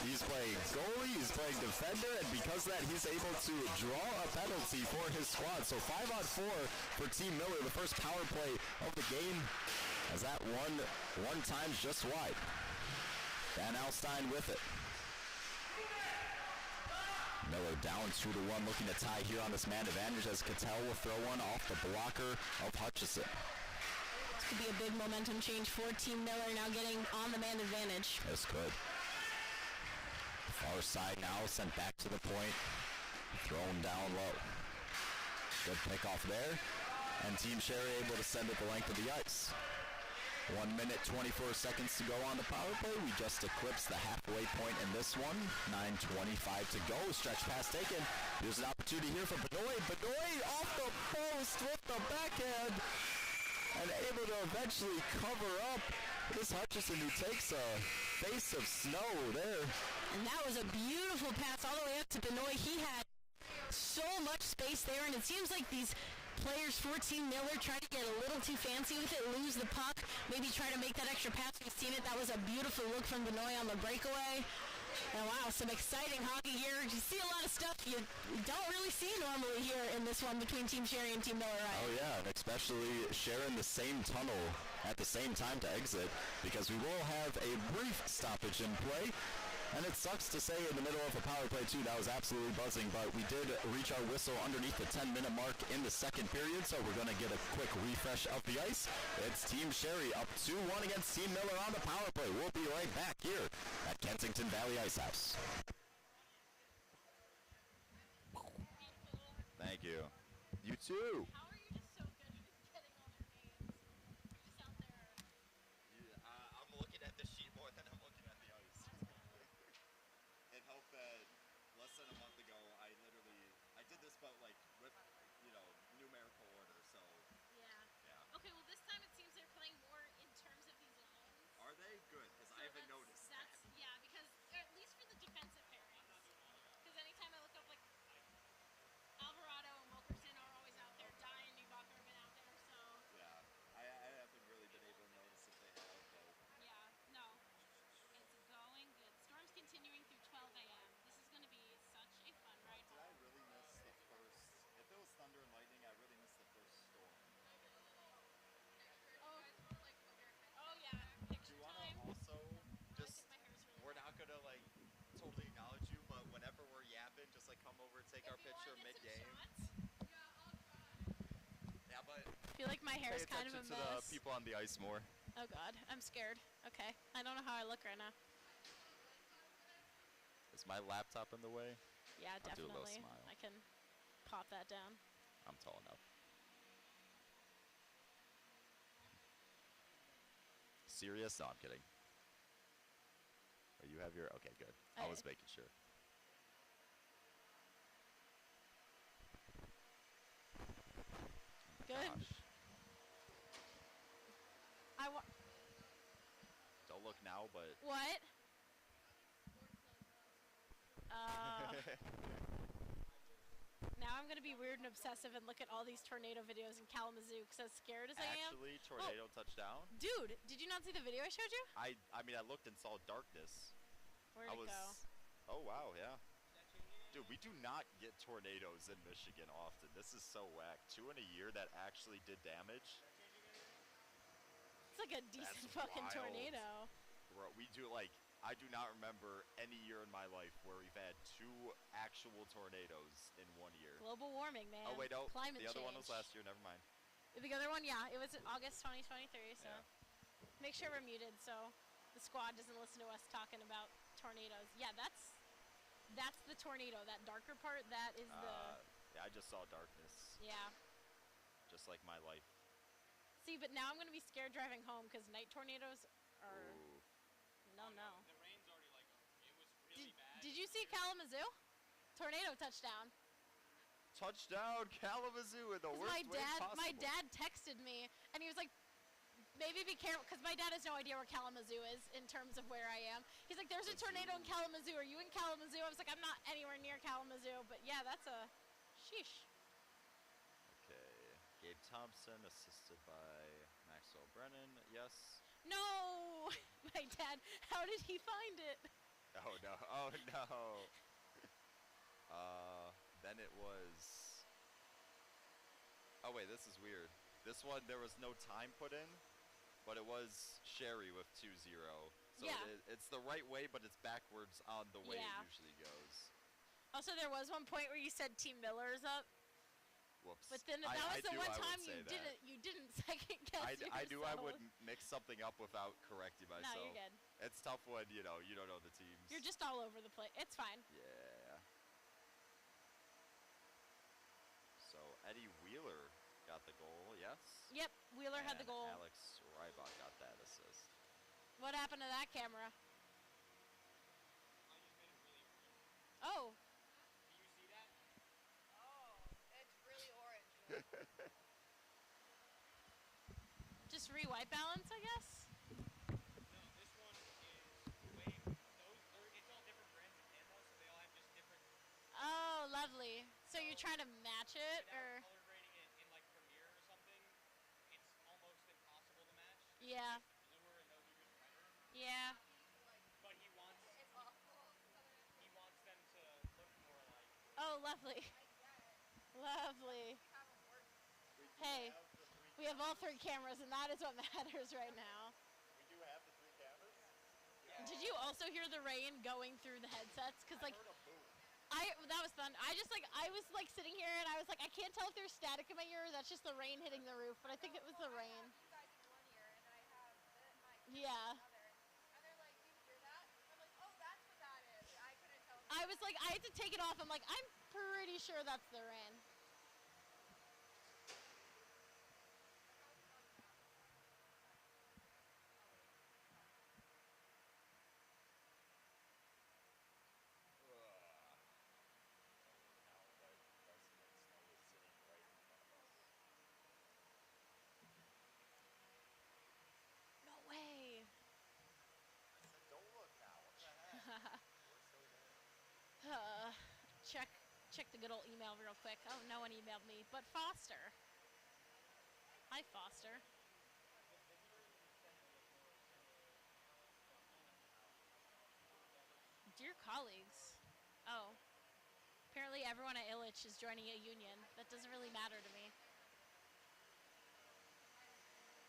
He's playing goalie, he's playing defender, and because of that, he's able to draw a penalty for his squad. So 5-on-4 for Team Miller, the first power play of the game, as that one time's just wide. Van Alstyne with it. Miller down 2-1, looking to tie here on this man advantage as Cattell will throw one off the blocker of Hutchison. This could be a big momentum change for Team Miller, now getting on the man advantage. This could. Far side now, sent back to the point, thrown down low. Good pickoff there, and Team Sherry able to send it the length of the ice. 1 minute, 24 seconds to go on the power play. We just eclipsed the halfway point in this one. 9:25 to go. Stretch pass taken. There's an opportunity here for Benoit. Benoit off the post with the backhand and able to eventually cover up this Hutchison, who takes a face of snow there. And that was a beautiful pass all the way up to Benoit. He had so much space there, and it seems like these players for Team Miller try to get a little too fancy with it, lose the puck, maybe try to make that extra pass. We've seen it. That was a beautiful look from Benoit on the breakaway. And wow, some exciting hockey here. You see a lot of stuff you don't really see normally here in this one between Team Sherry and Team Miller, right? Oh yeah, and especially sharing the same tunnel at the same time to exit, because we will have a brief stoppage in play. And it sucks to say in the middle of a power play, too, that was absolutely buzzing, but we did reach our whistle underneath the 10-minute mark in the second period, so we're going to get a quick refresh of the ice. It's Team Sherry up 2-1 against Team Miller on the power play. We'll be right back here at Kensington Valley Ice House. Thank you. You too. How are you just so good at getting on the games? You're just out there feel like my hair Pay is kind of a attention to the mess. people on the ice more. Oh God, I'm scared. Okay, I don't know how I look right now. Is my laptop in the way? Yeah, I'll do a little definitely. smile. I can pop that down. I'm tall enough. Serious? No, I'm kidding. Oh, you have your... Okay, good. I was making sure. Good. Gosh. I wa- Don't look now, but... What? Now I'm gonna be weird and obsessive and look at all these tornado videos in Kalamazoo because as scared as I am. Actually, tornado touchdown? Dude, did you not see the video I showed you? I mean, I looked and saw darkness. Where'd it go? Oh, wow, yeah. Dude, we do not get tornadoes in Michigan often. This is so whack. 2 in a year that actually did damage. It's like a decent That's fucking wild. tornado. Bro, we do, like, I do not remember any year in my life where we've had 2 actual tornadoes in 1 year. Global warming, man. Oh, wait, no. Climate The other change. one was last year. Never mind. The other one, yeah, it was in August 2023, so Yeah. make sure we're muted so the squad doesn't listen to us talking about tornadoes. Yeah, that's the tornado. That darker part, that is Yeah, I just saw darkness. yeah. Just like my life. See, but now I'm going to be scared driving home because night tornadoes are... Ooh. No. The rain's already like, it was really bad. Did you see Kalamazoo? Tornado touchdown. Touchdown, Kalamazoo in the worst My way possible. dad texted me, and he was like, maybe be careful, because my dad has no idea where Kalamazoo is in terms of where I am. He's like, there's a tornado in Kalamazoo. Are you in Kalamazoo? I was like, I'm not anywhere near Kalamazoo. But yeah, that's a sheesh. Okay. Gabe Thompson, assisted by Maxwell Brennan. Yes. No! My dad, how did he find it? Oh, no. Oh, no. Then it was... Oh, wait, this is weird. This one, there was no time put in, but it was Sherry with 2-0. So Yeah. it's the right way, but it's backwards on the way Yeah. it usually goes. Also, there was one point where you said Team Miller is up, Whoops. but then that was the one time you didn't second guess yourself. I knew I would mix something up without correcting myself. No, you're good. It's tough when, you know, you don't know the teams. You're just all over the place. It's fine. Yeah. So Eddie Wheeler got the goal, yes? Yep, Wheeler had the And goal. Alex Rybach got that assist. What happened to that camera? I just made it really orange. Oh, Do you see that? Oh, it's really orange. just re-white balance, I guess? No, this one is way, it's all different brands of cameras, so they all have just different, Oh, lovely. So you're trying to match it, or? color grading it in like Premiere or something, it's almost impossible to match. Yeah, Bluer and those are just redder, yeah. but he wants It's awful. them to look more like, Oh, lovely. Lovely. Haven't worked. Hey, we have all 3 cameras, and that is what matters right now. We do have the 3 cameras? Did you also hear the rain going through the headsets? Because, like, that was fun. I was like sitting here and I was like, I can't tell if there's static in my ear or that's just the rain hitting the roof, but I think it was the rain. You guys in one ear, and I have my Yeah. other. And they're like, "Do you hear that?" I'm like, "Oh, that's what that is." I couldn't tell. I was like, I had to take it off. I'm like, I'm pretty sure that's the rain. No way. Don't look now. What the heck? Check the good old email real quick. Oh, no one emailed me, but Foster. Hi, Foster. Dear colleagues. Oh. Apparently everyone at Illich is joining a union. That doesn't really matter to me.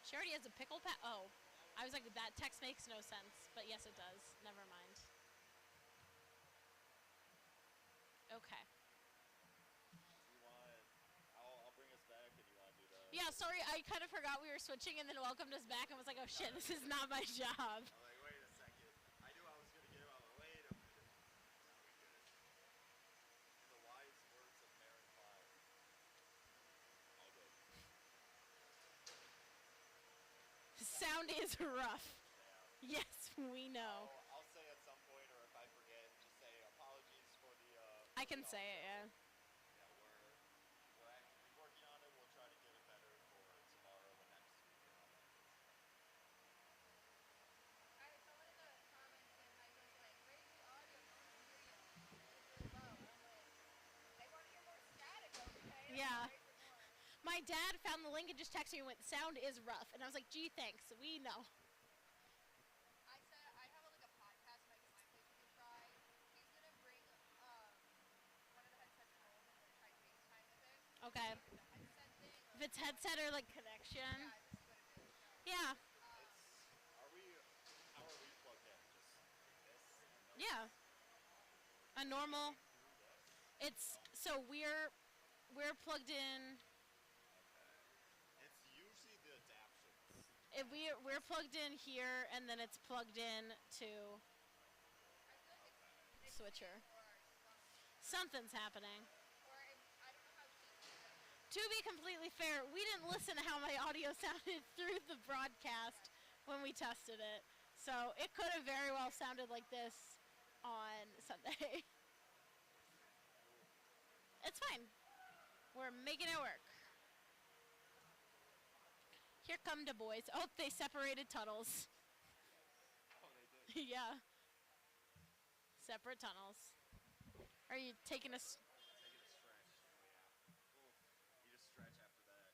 She already has a pickle pack. Oh. I was like, that text makes no sense. But yes, it does. Never mind. Okay. You want... I'll bring us back if you want to do that. Yeah, sorry, I kind of forgot we were switching and then welcomed us back and was like, oh shit, this is not my job. I'm like, wait a second. I knew I was going to get him out of the way. Wait a minute. No, we good. In the wise words of Marin Cloud. All good. Sound is rough. Yes, we know. I'll say at some point, or if I forget, just say apologies for the. I can say it, yeah. Yeah, we're actually working on it. We'll try to get it better for tomorrow and next week and all that. Someone in the comments saying hi was like, raise the audio, no one can hear you. It's really low. I'm like, they want to hear more static, okay? Yeah. Raise it more. My dad found the link and just texted me and went, sound is rough. And I was like, gee, thanks. We know. I said I have like a podcast mic at my place we can try. He's gonna bring one of the headsets home and we'll try FaceTime with it. Okay. If it's a headset thing or If it's headset or like connection. yeah, just what it is. Yeah. How are we plugged in? Just this? Yeah. A normal. It's so we're plugged in. It's usually the adaptions. If we're plugged in here and then it's plugged in to switcher. Something's happening. Or I don't know how to To be completely fair, we didn't listen to how my audio sounded through the broadcast when we tested it. So it could have very well sounded like this on Sunday. It's fine. We're making it work. Here come the boys. Oh, they separated tunnels. Oh, they did. Yeah. Separate tunnels. Are you taking a... Taking a stretch. Oh, yeah. Ooh, you just stretch after that.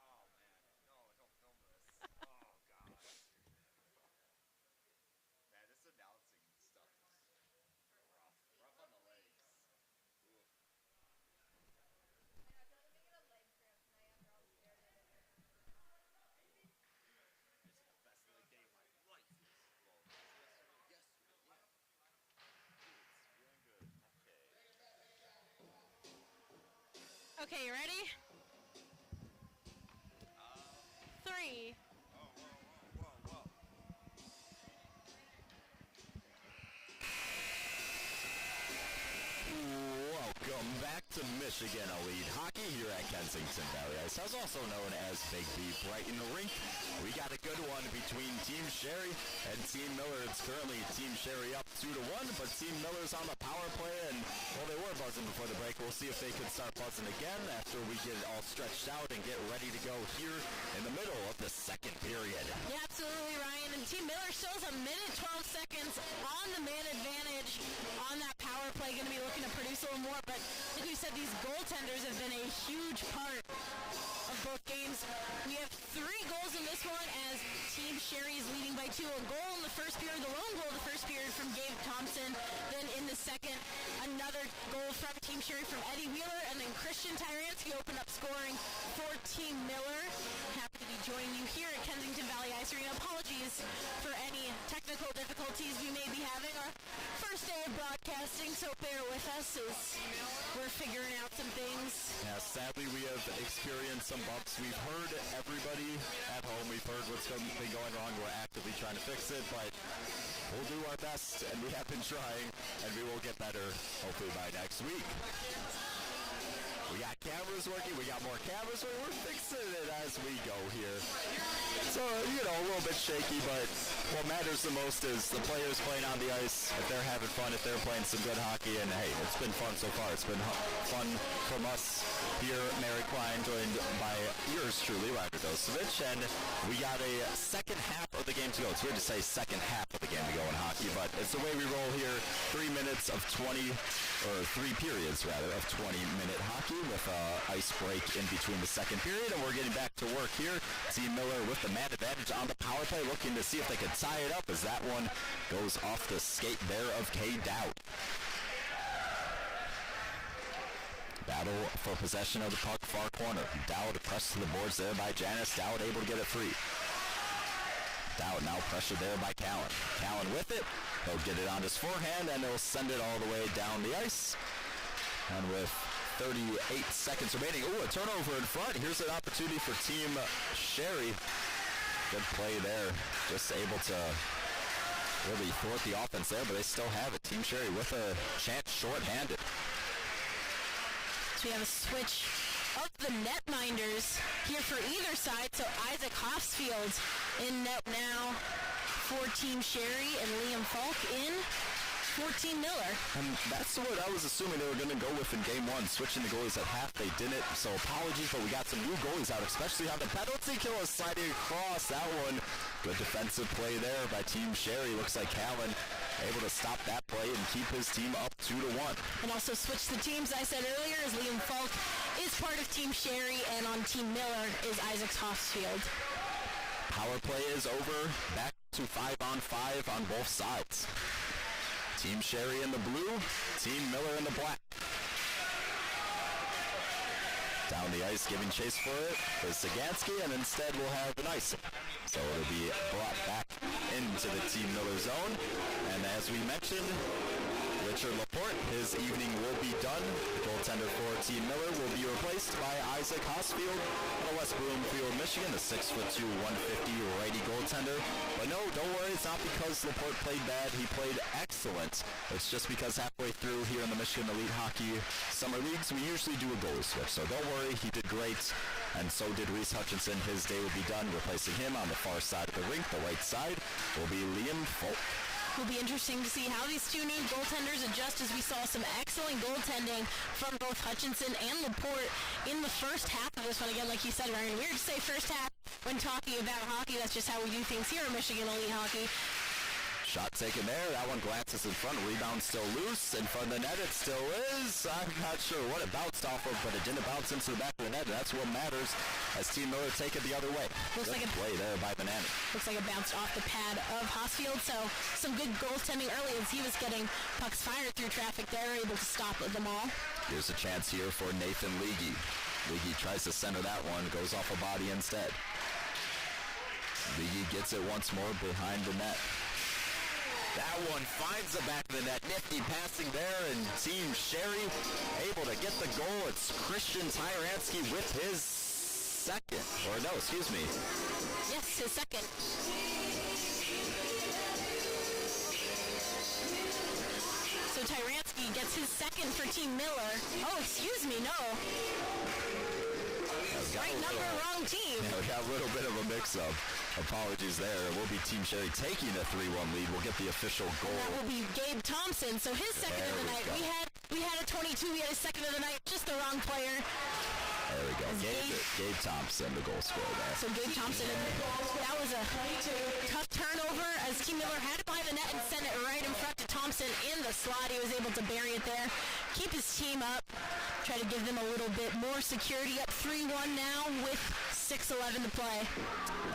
Oh, man. No, don't film this. Oh, gosh. Man, this announcing stuff is rough. Rough on the legs. Ooh. I feel like I'm gonna get a leg cramp tonight after all the stairs I did. It's the best leg day of my life. Well, yesterday, yeah. Dude, it's feeling good. Okay. Okay, you ready? 3. Whoa. Welcome back to Michigan Elite Hockey here at Kensington Valley Ice House, also known as Big B Brighton Rink. We got a good one between Team Sherry and Team Miller. It's currently Team Sherry up 2-1, but Team Miller's on the power play, and well, they were buzzing before the break. We'll see if they can start buzzing again after we get it all stretched out and get ready to go here in the middle of the second period. Yeah, absolutely, Ryan. And Team Miller still has 1 minute 12 seconds on the man advantage on that power play. Going to be looking to produce a little more, but like we said, these goaltenders have been a huge part of both games. We have 3 goals in this one as Team Sherry is leading by 2. A goal in the first period, the lone goal of the first period from Gabe Thompson. Then in the second, another goal from Team Sherry from Eddie Wheeler, and then Christian Tyransky opened up scoring for Team Miller. Happy to be joining you here at Kensington Valley Ice Arena. Apologies for any technical difficulties we may be having. Our first day of broadcasting, so bear with us as we're figuring out some things. Yeah, sadly we have experienced some bumps. We've heard everybody at home. We've heard what's been going wrong. We're actively trying to fix it, but we'll do our best, and we have been trying, and we will get better hopefully by next week. We got cameras working. We got more cameras working. We're fixing it as we go here. So, a little bit shaky, but what matters the most is the players playing on the ice. If they're having fun, if they're playing some good hockey, and hey, it's been fun so far. It's been fun from us here, Mary Klein, joined by yours truly, Ryder Dosevich, and we got a second half of the game to go. It's weird to say second half of the game to go in hockey, but it's the way we roll here. 3 minutes of 20, or 3 periods rather, of 20-minute hockey with ice break in between the second period, and we're getting back to work here. Team Miller with the man advantage on the power play, looking to see if they can tie it up as that one goes off the skate there of Kay Dowd. Battle for possession of the puck, far corner. Dowd pressed to the boards there by Janice. Dowd able to get it free. Dowd now pressured there by Callan. Callan with it. He'll get it on his forehand, and he'll send it all the way down the ice. And with 38 seconds remaining. Ooh, a turnover in front. Here's an opportunity for Team Sherry. Good play there. Just able to really thwart the offense there, but they still have it. Team Sherry with a chance short-handed. So we have a switch of the netminders here for either side. So Isaac Hofsfield in net now for Team Sherry, and Liam Falk in for Team Miller. And that's what I was assuming they were going to go with in game one, switching the goalies at half. They didn't, so apologies, but we got some new goalies out, especially on the penalty kill sliding across. That one, good defensive play there by Team Sherry. Looks like Callan able to stop that play and keep his team up 2-1. And also switch the teams I said earlier, as Liam Falk is part of Team Sherry, and on Team Miller is Isaac Hofsfield. Power play is over. Back to 5-on-5 on both sides. Team Sherry in the blue, Team Miller in the black. Down the ice, giving chase for it is Sagansky, and instead we'll have an icing. So it'll be brought back into the Team Miller zone. And as we mentioned, Richard Laporte, his evening will be done. The goaltender for Team Miller will be replaced by Isaac Hosfield out of West Bloomfield, Michigan, the 6'2", 150 righty goaltender. But no, don't worry, it's not because Laporte played bad. He played excellent. It's just because halfway through here in the Michigan Elite Hockey Summer Leagues, we usually do a goalie switch. So don't worry, he did great. And so did Reese Hutchinson. His day will be done, replacing him on the far side of the rink. The right side will be Liam Falk. Will be interesting to see how these two new goaltenders adjust, as we saw some excellent goaltending from both Hutchinson and Laporte in the first half of this one. Again, like you said, Ryan, weird to say first half when talking about hockey. That's just how we do things here in Michigan Elite Hockey. Shot taken there. That one glances in front. Rebound still loose. In front of the net it still is. I'm not sure what it bounced off of, but it didn't bounce into the back of the net. That's what matters as Team Miller take it the other way. Looks good like play there by Banani. Looks like it bounced off the pad of Hosfield. So some good goaltending early as he was getting pucks fired through traffic there, able to stop them all. Here's a chance here for Nathan Leahy. Leahy tries to center that one. Goes off a body instead. Leahy gets it once more behind the net. That one finds the back of the net. Nifty passing there, and Team Sherry able to get the goal. It's Christian Tyransky with his second. Or no, excuse me. Yes, his second. So Tyransky gets his second for Team Miller. Oh, excuse me, no. Right number, wrong team. Yeah, we got a little bit of a mix-up. Apologies there. It will be Team Sherry taking a 3-1 lead. We'll get the official goal. That will be Gabe Thompson. So his second of the night. We had a 22. We had a second of the night. Just the wrong player. There we go. Gabe Thompson, the goal scorer there. So Gabe Thompson, that was a tough turnover as Team Miller had it behind the net and sent it right in front to Thompson in the slot. He was able to bury it there, keep his team up, try to give them a little bit more security. Up 3-1 now with 6:11 to play.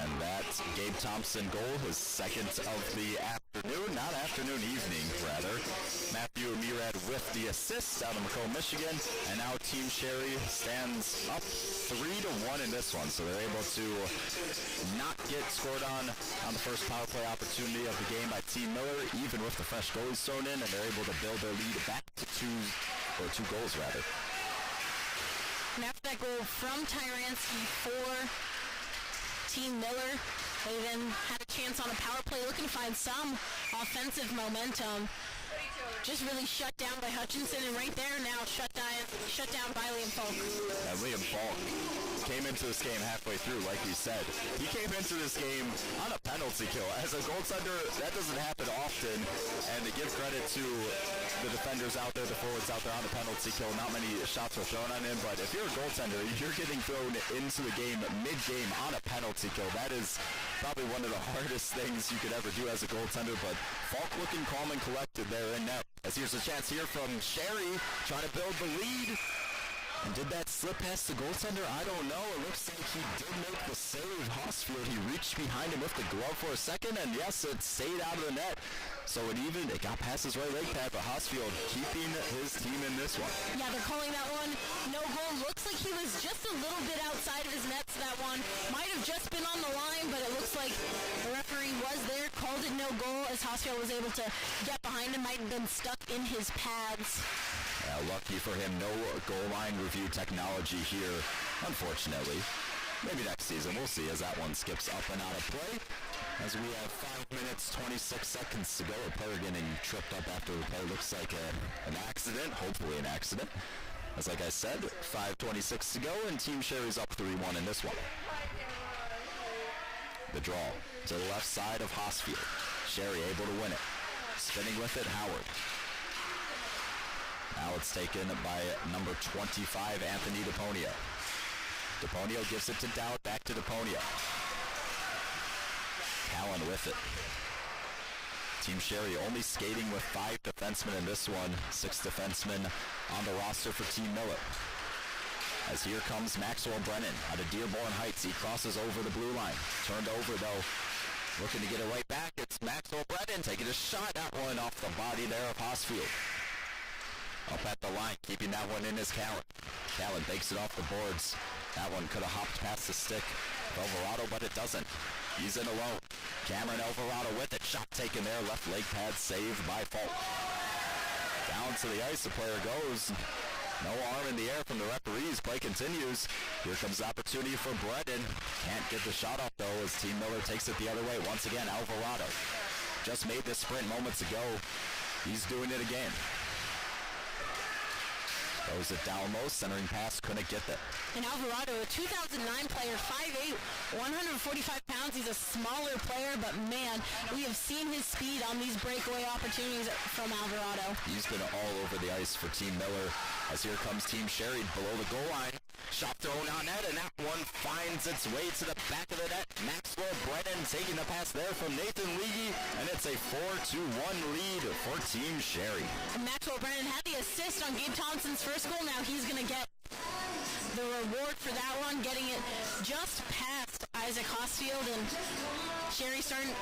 And that's Gabe Thompson goal, his second of the afternoon, not afternoon, evening rather. Matthew Murad with the assist out of Macomb, Michigan. And now Team Sherry stands up 3-1 in this one. So they're able to not get scored on the first power play opportunity of the game by Team Miller, even with the fresh goalies thrown in, and they're able to build their lead back to two goals rather. And after that goal from Tyransky for Team Miller, they then had a chance on a power play, looking to find some offensive momentum. Just really shut down by Hutchinson, and right there now shut down by Liam Falk. And Liam Falk came into this game halfway through, like we said. He came into this game on a penalty kill. As a goaltender, that doesn't happen often, and to give credit to the defenders out there, the forwards out there on the penalty kill, not many shots were thrown on him, but if you're a goaltender, you're getting thrown into the game mid-game on a penalty kill. That is probably one of the hardest things you could ever do as a goaltender, but Falk looking calm and collected there in net. As here's a chance here from Sherry, trying to build the lead. And did that slip past the goaltender? I don't know. It looks like he did make the save. Hosfield, he reached behind him with the glove for a second, and yes, it stayed out of the net. So it got past his right leg pad, but Hosfield keeping his team in this one. Yeah, they're calling that one no goal. Looks like he was just a little bit outside of his net, so that one might have just been on the line, but it looks like the referee was there, called it no goal, as Hosfield was able to get behind him, might have been stuck in his pads. Lucky for him, no goal line review technology here, unfortunately. Maybe next season, we'll see as that one skips up and out of play. As we have 5 minutes, 26 seconds to go. A player getting tripped up after the play looks like an accident, hopefully an accident. As like I said, 5:26 to go, and Team Sherry's up 3-1 in this one. The draw to the left side of Hosfield. Sherry able to win it. Spinning with it, Howard. Now it's taken by number 25, Anthony DePonio. DePonio gives it to Dowd, back to DePonio. Callan with it. Team Sherry only skating with 5 defensemen in this one. 6 defensemen on the roster for Team Miller. As here comes Maxwell Brennan out of Dearborn Heights. He crosses over the blue line. Turned over though. Looking to get it right back. It's Maxwell Brennan taking a shot. That one off the body there of Hosfield. Up at the line, keeping that one in is Callan. Callan takes it off the boards. That one could have hopped past the stick of Alvarado, but it doesn't. He's in alone. Cameron Alvarado with it. Shot taken there. Left leg pad saved by Falk. Down to the ice, the player goes. No arm in the air from the referees. Play continues. Here comes the opportunity for Brennan. Can't get the shot off though as Team Miller takes it the other way. Once again, Alvarado just made this sprint moments ago. He's doing it again. Throws it down low, centering pass, couldn't get that. And Alvarado, a 2009 player, 5'8", 145 pounds. He's a smaller player, but man, we have seen his speed on these breakaway opportunities from Alvarado. He's been all over the ice for Team Miller. As here comes Team Sherry below the goal line. Shot thrown on net, and that one finds its way to the back of the net. Maxwell Brennan taking the pass there from Nathan Leahy, and it's a 4-1 lead for Team Sherry. And Maxwell Brennan had the assist on Gabe Thompson's first goal. Now he's going to get the reward for that one, getting it just past Isaac Hosfield, and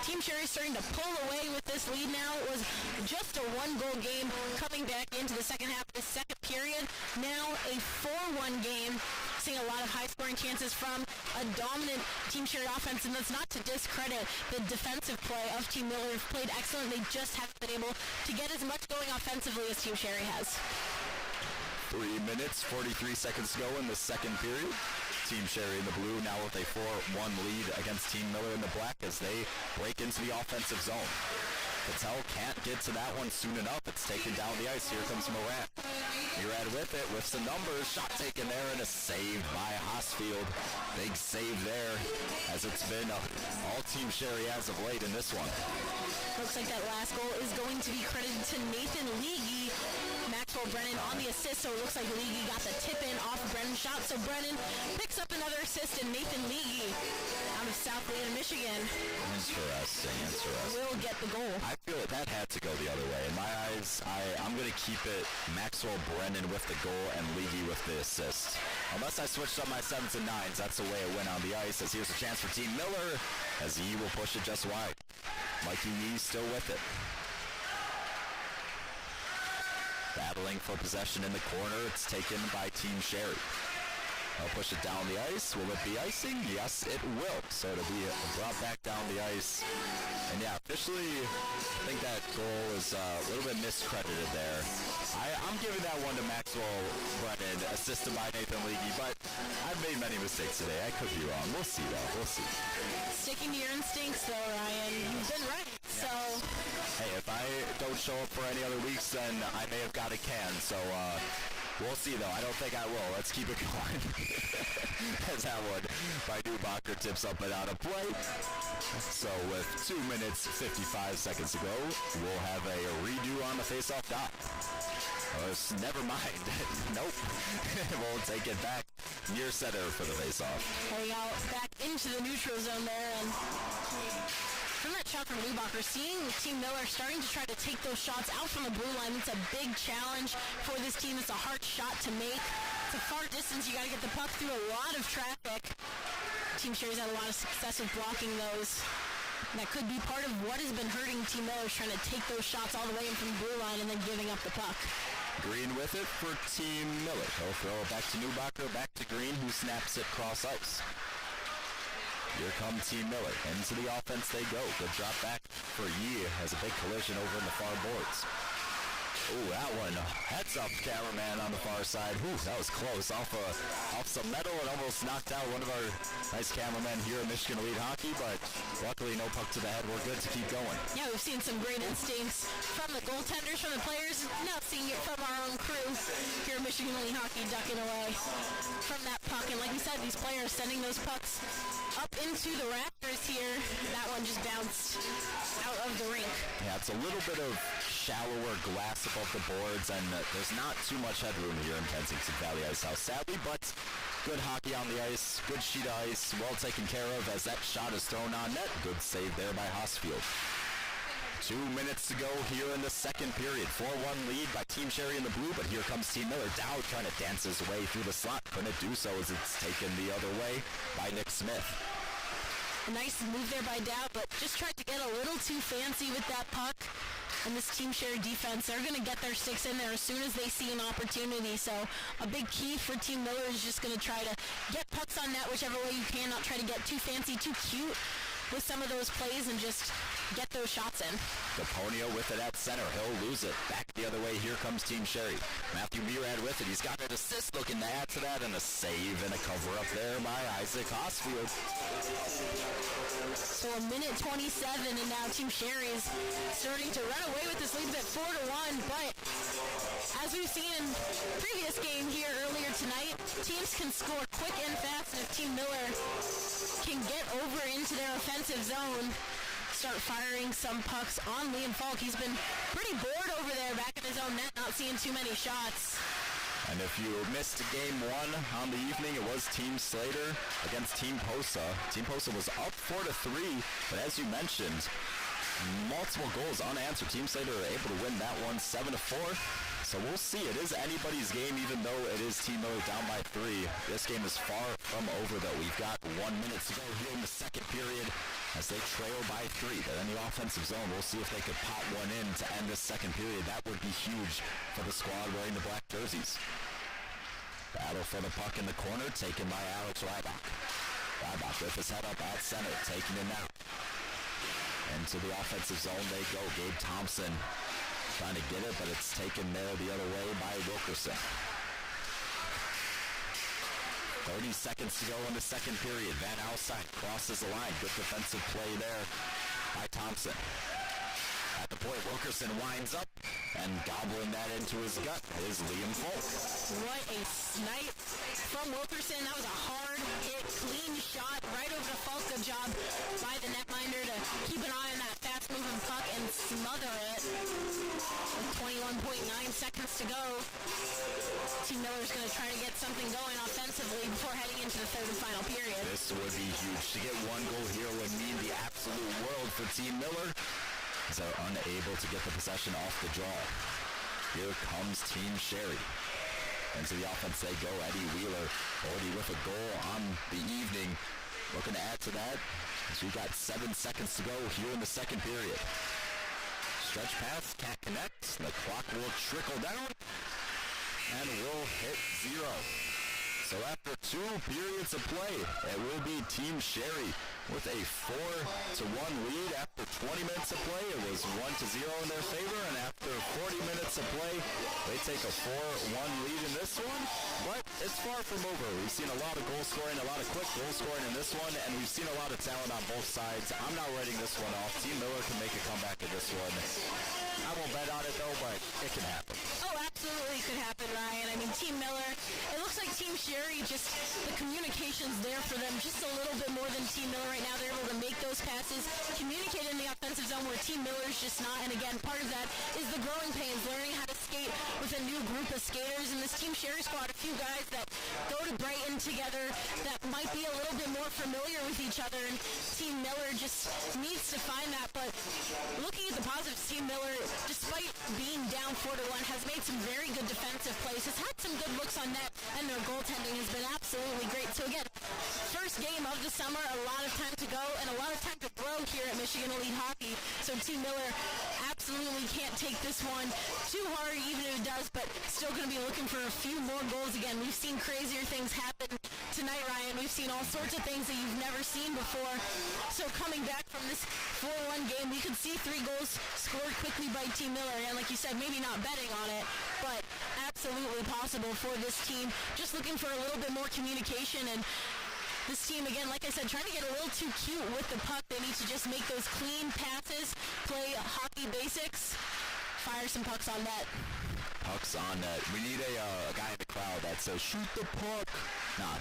Team Sherry starting to pull away with this lead now. It was just a 1-goal game coming back into the second half of the second period. Now a 4-1 game, seeing a lot of high-scoring chances from a dominant Team Sherry offense, and that's not to discredit the defensive play of Team Miller. They've played excellent. They just haven't been able to get as much going offensively as Team Sherry has. 3 minutes, 43 seconds to go in the second period. Team Sherry in the blue now with a 4-1 lead against Team Miller in the black as they break into the offensive zone. Patel can't get to that one soon enough. It's taken down the ice. Here comes Moran. Murad with it, with some numbers. Shot taken there and a save by Hosfield. Big save there as it's been all Team Sherry as of late in this one. Looks like that last goal is going to be credited to Nathan Leahy. Maxwell Brennan on the assist, so it looks like Leahy got the tip in off Brennan's shot. So Brennan picks up another assist, and Nathan Leahy out of South Lane, Michigan Interesting. will get the goal. I feel like that had to go the other way. In my eyes, I'm going to keep it Maxwell Brennan with the goal and Leahy with the assist. Unless I switched up my 7s and 9s, that's the way it went on the ice. As here's a chance for Team Miller, as he will push it just wide. Mikey Yee still with it. Battling for possession in the corner. It's taken by Team Sherry. I'll push it down the ice. Will it be icing? Yes, it will. So it'll be brought back down the ice. And yeah, officially, I think that goal is a little bit miscredited there. I'm giving that one to Maxwell Brennan, assisted by Nathan Leahy, but I've made many mistakes today. I could be wrong. We'll see, though. We'll see. Sticking to your instincts, though, Ryan. You've been right. So, hey, if I don't show up for any other weeks, then I may have got a can. So, we'll see, though. I don't think I will. Let's keep it going. As that one by Newbacher tips up and out of play. So with 2 minutes, 55 seconds to go, we'll have a redo on the face-off dot. Never mind. Nope. We'll take it back near center for the face-off. heading out back into the neutral zone there, and from that shot from Newbacher, seeing Team Miller starting to try to take those shots out from the blue line, it's a big challenge for this team. It's a hard shot to make. It's a far distance. You got to get the puck through a lot of traffic. Team Sherry's had a lot of success with blocking those. And that could be part of what has been hurting Team Miller, trying to take those shots all the way in from the blue line and then giving up the puck. Green with it for Team Miller. He'll throw it back to Newbacher, back to Green, who snaps it cross ice. Here come Team Miller. Into the offense they go. Good drop back for Yee. Has a big collision over in the far boards. Ooh, that one. Heads up, cameraman on the far side. Ooh, that was close. Off some metal and almost knocked out one of our nice cameramen here at Michigan Elite Hockey, but luckily no puck to the head. We're good to keep going. Yeah, we've seen some great instincts from the goaltenders, from the players, now seeing it from our own crew here at Michigan Elite Hockey, ducking away from that puck. And like we said, these players sending those pucks up into the rafters here. That one just bounced out of the rink. Yeah, it's a little bit of shallower glass above the boards, and there's not too much headroom here in Kensington Valley Ice House, sadly, but good hockey on the ice, good sheet of ice, well taken care of as that shot is thrown on net. Good save there by Hosfield. 2 minutes to go here in the second period. 4-1 lead by Team Sherry in the blue, but here comes Team Miller. Dow trying to dance his way through the slot. Couldn't do so as it's taken the other way by Nick Smith. A nice move there by Dow, but just tried to get a little too fancy with that puck. And this Team Sherry defense, they're going to get their sticks in there as soon as they see an opportunity. So a big key for Team Miller is just going to try to get pucks on net whichever way you can, not try to get too fancy, too cute with some of those plays, and just get those shots in. Caponio with it at center. He'll lose it. Back the other way. Here comes Team Sherry. Matthew Murad with it. He's got an assist looking to add to that, and a save and a cover up there by Isaac Hosfield. So a minute 27, and now Team Sherry is starting to run away with this lead at 4-1, but as we've seen in previous game here earlier tonight, teams can score quick and fast, and if Team Miller can get over into their offensive zone, start firing some pucks on Liam Falk. He's been pretty bored over there back in his own net, not seeing too many shots. And if you missed game one on the evening, it was Team Slater against Team Posa. Team Posa was up 4-3, but as you mentioned, multiple goals unanswered. Team Slater were able to win that one 7-4. So we'll see. It is anybody's game, even though it is Team Miller down by 3. This game is far from over, though. We've got 1 minute to go here in the second period as they trail by 3. They're in the offensive zone. We'll see if they could pot one in to end this second period. That would be huge for the squad wearing the black jerseys. Battle for the puck in the corner, taken by Alex Rybach. Rybach with his head up at center, taking it now. Into the offensive zone they go. Gabe Thompson trying to get it, but it's taken there the other way by Wilkerson. 30 seconds to go in the second period. Van Alstyne crosses the line. Good defensive play there by Thompson. At the point, Wilkerson winds up, and gobbling that into his gut is Liam Falk. What a snipe from Wilkerson. That was a hard hit, clean shot right over the Falk. Good job by the netminder to keep an eye on that fast-moving puck and smother it. With 21.9 seconds to go, Team Miller's going to try to get something going offensively before heading into the third and final period. This would be huge. To get one goal here would mean the absolute world for Team Miller, as they're unable to get the possession off the draw. Here comes Team Sherry. Into the offense they go. Eddie Wheeler already with a goal on the evening. Looking to add to that as we've got 7 seconds to go here in the second period. Stretch pass, can't connect. The clock will trickle down and will hit 0. So after 2 periods of play, it will be Team Sherry with a 4-1 lead. After 20 minutes of play, it was 1-0 in their favor, and after 40 minutes of play, they take a 4-1 lead in this one. But it's far from over. We've seen a lot of goal scoring, a lot of quick goal scoring in this one, and we've seen a lot of talent on both sides. I'm not writing this one off. Team Miller can make a comeback in this one. I won't bet on it though, but it can happen. Oh, absolutely could happen, Ryan. I mean, Team Miller, it looks like Team Sherry, just the communication's there for them just a little bit more than Team Miller right now. They're able to make those passes, communicate in the offensive zone where Team Miller's just not. And again, part of that is the growing pains, learning how to skate with a new group of skaters. And this Team Sherry squad, a few guys that go to Brighton together that might be a little bit more familiar with each other. And Team Miller just needs to find that. But looking at the positives, Team Miller, despite being down 4-1, has made some very good defensive plays, has had some good looks on net, and their goaltending has been absolutely great. So again, first game of the summer, a lot of time to go and a lot of time to grow here at Michigan Elite Hockey. So Team Miller absolutely can't take this one too hard, even if it does, but still going to be looking for a few more goals again. We've seen crazier things happen Tonight, Ryan, we've seen all sorts of things that you've never seen before. So coming back from this 4-1 game, we could see 3 goals scored quickly by Team Miller. And like you said, maybe not betting on it, but absolutely possible for this team. Just looking for a little bit more communication. And this team, again, like I said, trying to get a little too cute with the puck. They need to just make those clean passes, play hockey basics, fire some pucks on net. Pucks on net. We need a guy in the crowd that says, shoot the puck. Nah,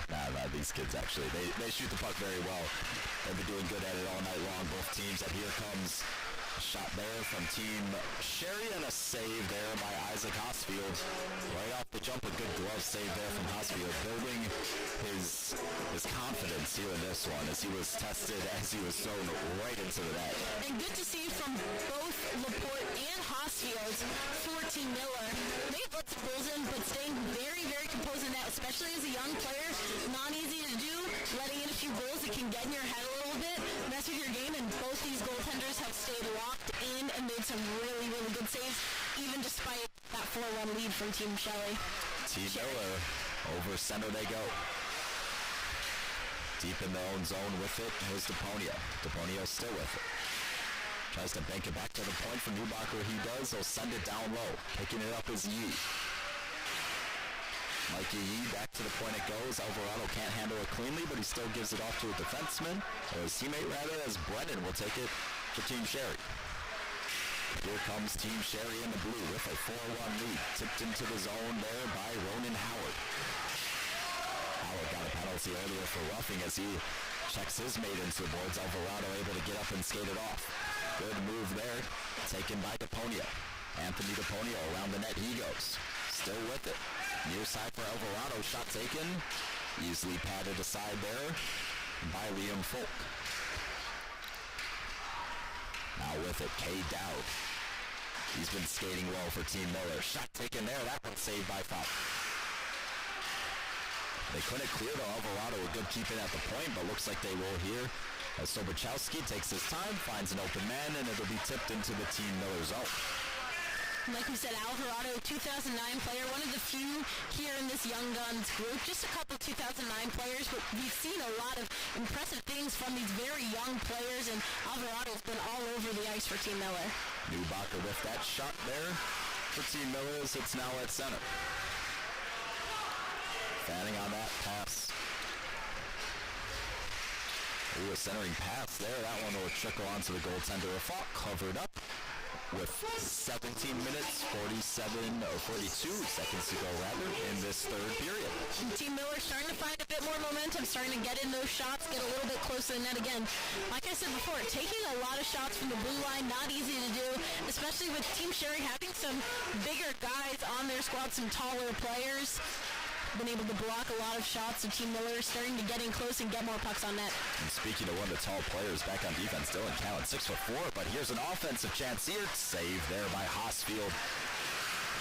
these kids actually. They shoot the puck very well. They've been doing good at it all night long, both teams. And here comes a shot there from Team Sherry and a save there by Isaac Hosfield. Right off the jump, a good glove save there from Hosfield, building his confidence here in this one as he was tested, as he was thrown right into the net. And good to see from both Laporte and Hosfield for Team Miller. They've let some goals in, but staying very, very composed in that, especially as a young player. Not easy to do. Letting in a few goals that can get in your head a little bit, mess with your game, and both these goaltenders have stayed locked in and made some really, really good saves, even despite that 4-1 lead from Team Shelley. Team Miller, over center they go. Deep in their own zone with it, here's DePonio. DePonio still with it. Tries to bank it back to the point for Newbacher. He does. He'll send it down low. Picking it up is Yee. Mikey Yee back to the point it goes. Alvarado can't handle it cleanly, but he still gives it off to a defenseman, or his teammate rather, as Brennan will take it for Team Sherry. Here comes Team Sherry in the blue with a 4-1 lead. Tipped into the zone there by Ronan Howard. Howard got a penalty earlier for roughing as he checks his mate into the boards. Alvarado able to get up and skate it off. Good move there, taken by DePonio. Anthony DePonio around the net he goes. Still with it. Near side for Alvarado, shot taken. Easily padded aside there by Liam Folk. Now with it, Cade Dowd. He's been skating well for Team Miller. Shot taken there, that one saved by Falk. They couldn't clear to Alvarado, a good keeping at the point, but looks like they will here. As Sobochowski takes his time, finds an open man, and it'll be tipped into the Team Miller zone. Like we said, Alvarado, 2009 player, one of the few here in this Young Guns group. Just a couple 2009 players, but we've seen a lot of impressive things from these very young players, and Alvarado's been all over the ice for Team Miller. Newbacher with that shot there for Team Miller as it's now at center. Fanning on that pass. Ooh, a centering pass there. That one will trickle onto the goaltender. Falk covered up with 17 minutes, 42 seconds to go rather in this third period. Team Miller starting to find a bit more momentum, starting to get in those shots, get a little bit closer to the net again. Like I said before, taking a lot of shots from the blue line, not easy to do, especially with Team Sherry having some bigger guys on their squad, some taller players. Been able to block a lot of shots, so Team Miller is starting to get in close and get more pucks on net. And speaking of one of the tall players back on defense, Dylan Callan, 6'4", but here's an offensive chance here. Save there by Hosfield.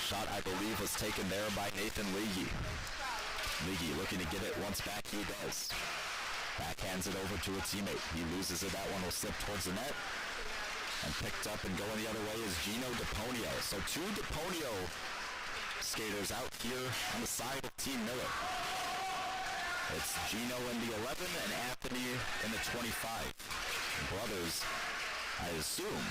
Shot, I believe, was taken there by Nathan Leahy. Leahy looking to get it once back, he does. Backhands it over to a teammate. He loses it, that one will slip towards the net. And picked up and going the other way is Gino DePonio. So 2 DePonio skaters out here on the side of Team Miller. It's Gino in the 11 and Anthony in the 25. Brothers, I assume.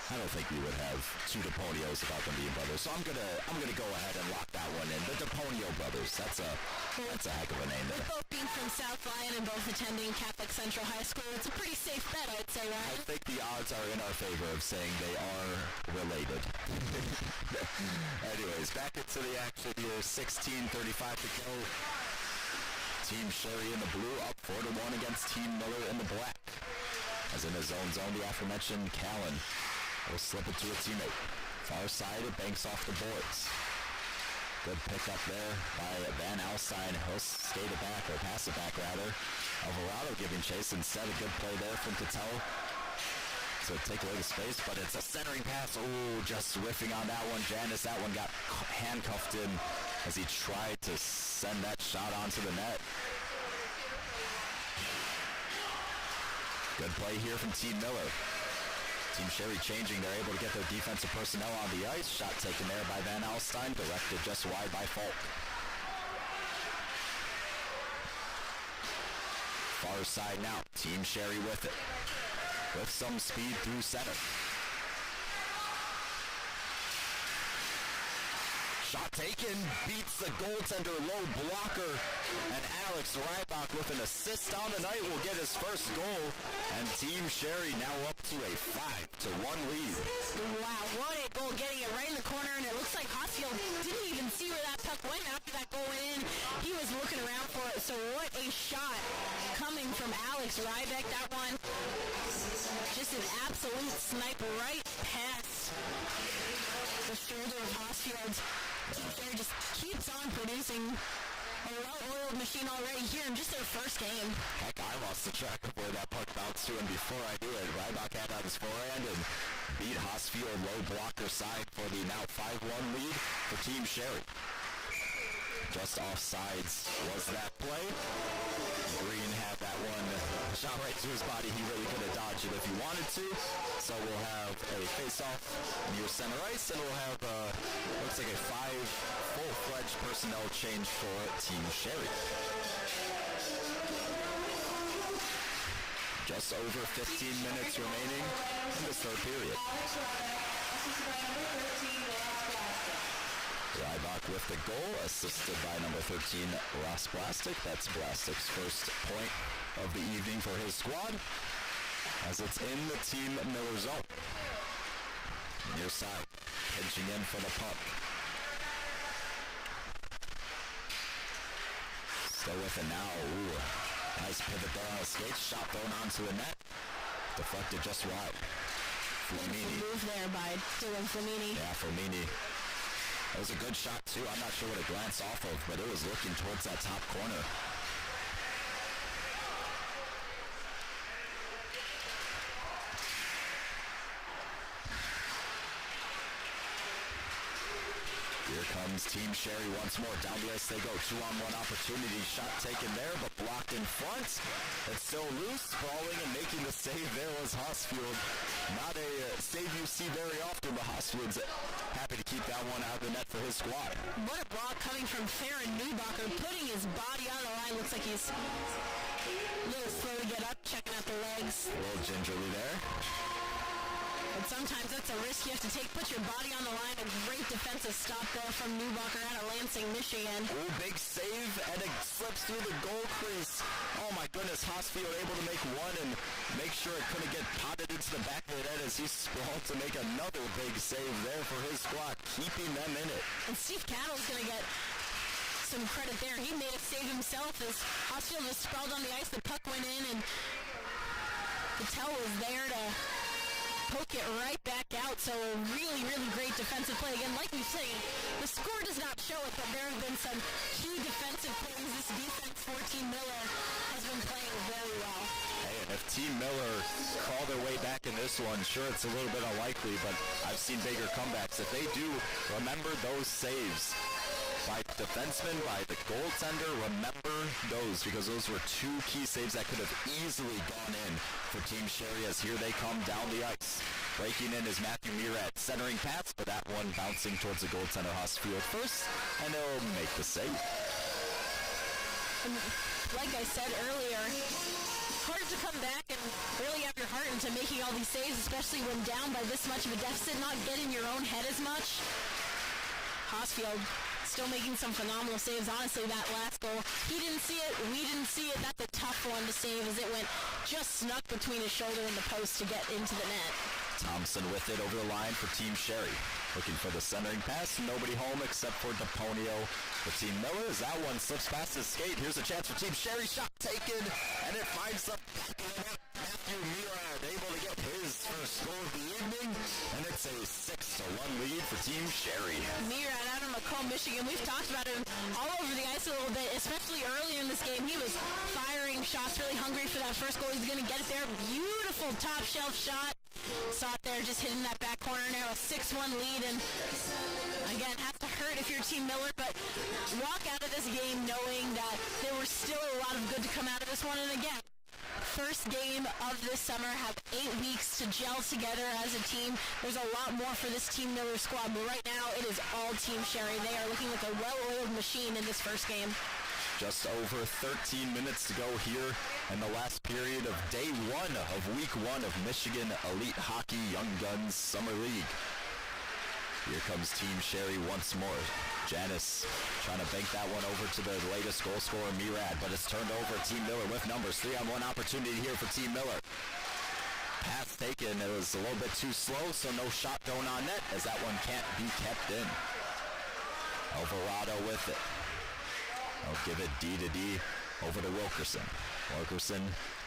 I don't think we would have 2 DePonios without them being brothers. So I'm gonna go ahead and lock that one in. The DePonio brothers. That's a heck of a name there. Both being from South Lyon and both attending Catholic Central High School, it's a pretty safe bet, I'd say, right? I think the odds are in our favor of saying they are related. Anyways, back into the action here. 16:35 to go. Team Sherry in the blue up 4-1 against Team Miller in the black. As in his own zone, the aforementioned Callan will slip it to a teammate. Far side, it banks off the boards. Good pickup there by Van Alstyne. He'll skate it back, or pass it back rather. Alvarado giving chase instead. A good play there from Cattell. So take away the space, but it's a centering pass. Ooh, just whiffing on that one. Janice, that one got handcuffed in as he tried to send that shot onto the net. Good play here from Team Miller. Team Sherry changing. They're able to get their defensive personnel on the ice. Shot taken there by Van Alstyne. Directed just wide by Falk. far side now. Team Sherry with it. With some speed through center. Shot taken, beats the goaltender, low blocker, and Alex Rybach with an assist on the night will get his first goal, and Team Sherry now up to a 5-1 lead. Wow, what a goal, getting it right in the corner, and it looks like Hosfield didn't even see where that puck went after that goal went in. He was looking around for it, so what a shot coming from Alex Rybach. That one, just an absolute snipe right past the shoulder of Hosfield. Sherry just keeps on producing a well-oiled machine already here in just their first game. Heck, I lost the track of where that puck bounced to, and before I knew it, Rybach had on his forehand and beat Hosfield low blocker side for the now 5-1 lead for Team Sherry. Just offsides was that play. Green had that one shot right to his body. He really could have dodged it if he wanted to. So we'll have a face-off near center ice, and we'll have, looks like a 5 full-fledged personnel change for Team Sherry. Just over 15 minutes remaining in this third period. Rybach with the goal, assisted by number 13, Ross Blastic. That's Blastic's first point of the evening for his squad, as it's in the Team Miller zone. Near side, pinching in for the puck. Still with it now. Ooh, nice pivot there on the skates. Shot thrown onto the net. Deflected just wide. Flamini. Move there by Dylan Flamini. Yeah, Flamini. It was a good shot, too. I'm not sure what it glanced off of, but it was looking towards that top corner. Here comes Team Sherry once more. Down the ice they go. 2-on-1 opportunity. Shot taken there, but blocked in front. It's still loose. Falling and making the save there was Hosfield. Not a save you see very often, but Hosfield's happy to keep that one out of the net for his squad. What a block coming from Theron Newbacher, putting his body on the line. Looks like he's a little slow to get up, checking out the legs. A little gingerly there. But sometimes that's a risk you have to take. Put your body on the line. A great defensive stop there from Newbacher out of Lansing, Michigan. Ooh, big save, and it slips through the goal crease. Oh my goodness, Hosfield able to make one and make sure it couldn't get potted into the back of the net as he sprawled to make another big save there for his squad, keeping them in it. And Steve Cattle's going to get some credit there. He made a save himself as Hosfield was sprawled on the ice. The puck went in, and Patel was there to poke it right back out. So a really, really great defensive play. Again, like we say, the score does not show it, but there have been some key defensive plays. This defense for Team Miller has been playing very well. Hey, and if Team Miller crawl their way back in this one, sure, it's a little bit unlikely, but I've seen bigger comebacks. If they do, remember those saves by defensemen, by the goaltender, remember those, because those were two key saves that could have easily gone in for Team Sherry, as here they come down the ice. Breaking in is Matthew Murat, centering pass, but that one bouncing towards the goaltender Hosfield first, and they'll make the save. And like I said earlier, hard to come back and really have your heart into making all these saves, especially when down by this much of a deficit, not get in your own head as much. Hosfield still making some phenomenal saves. Honestly, that last goal, he didn't see it, we didn't see it. That's a tough one to save as it went just snuck between his shoulder and the post to get into the net. Thompson with it over the line for Team Sherry. Looking for the centering pass. Nobody home except for DePonio for Team Miller. As that one slips past his skate, here's a chance for Team Sherry. Shot taken, and it finds the Matthew Murat able to get his first goal of the evening, and it's a 6-1 lead for Team Sherry. Murat out of Macomb, Michigan. We've talked about him all over the ice a little bit, especially earlier in this game. He was firing shots, really hungry for that first goal. He's going to get it there. Beautiful top shelf shot. Saw it there, just hitting that back corner. Now a 6-1 lead, and again, has to hurt if you're Team Miller, but walk out of this game knowing that there was still a lot of good to come out of this one. And again, first game of this summer, have 8 weeks to gel together as a team. There's a lot more for this Team Miller squad, but right now it is all Team Sherry. They are looking like a well-oiled machine in this first game. Just over 13 minutes to go here in the last period of day one of week one of Michigan Elite Hockey Young Guns Summer League. Here comes Team Sherry once more. Janice trying to bank that one over to the latest goal scorer, Murad, but it's turned over. Team Miller with numbers. 3-on-1 opportunity here for Team Miller. Pass taken. It was a little bit too slow, so no shot going on net as that one can't be kept in. Alvarado with it. They'll give it D to D over to Wilkerson. Wilkerson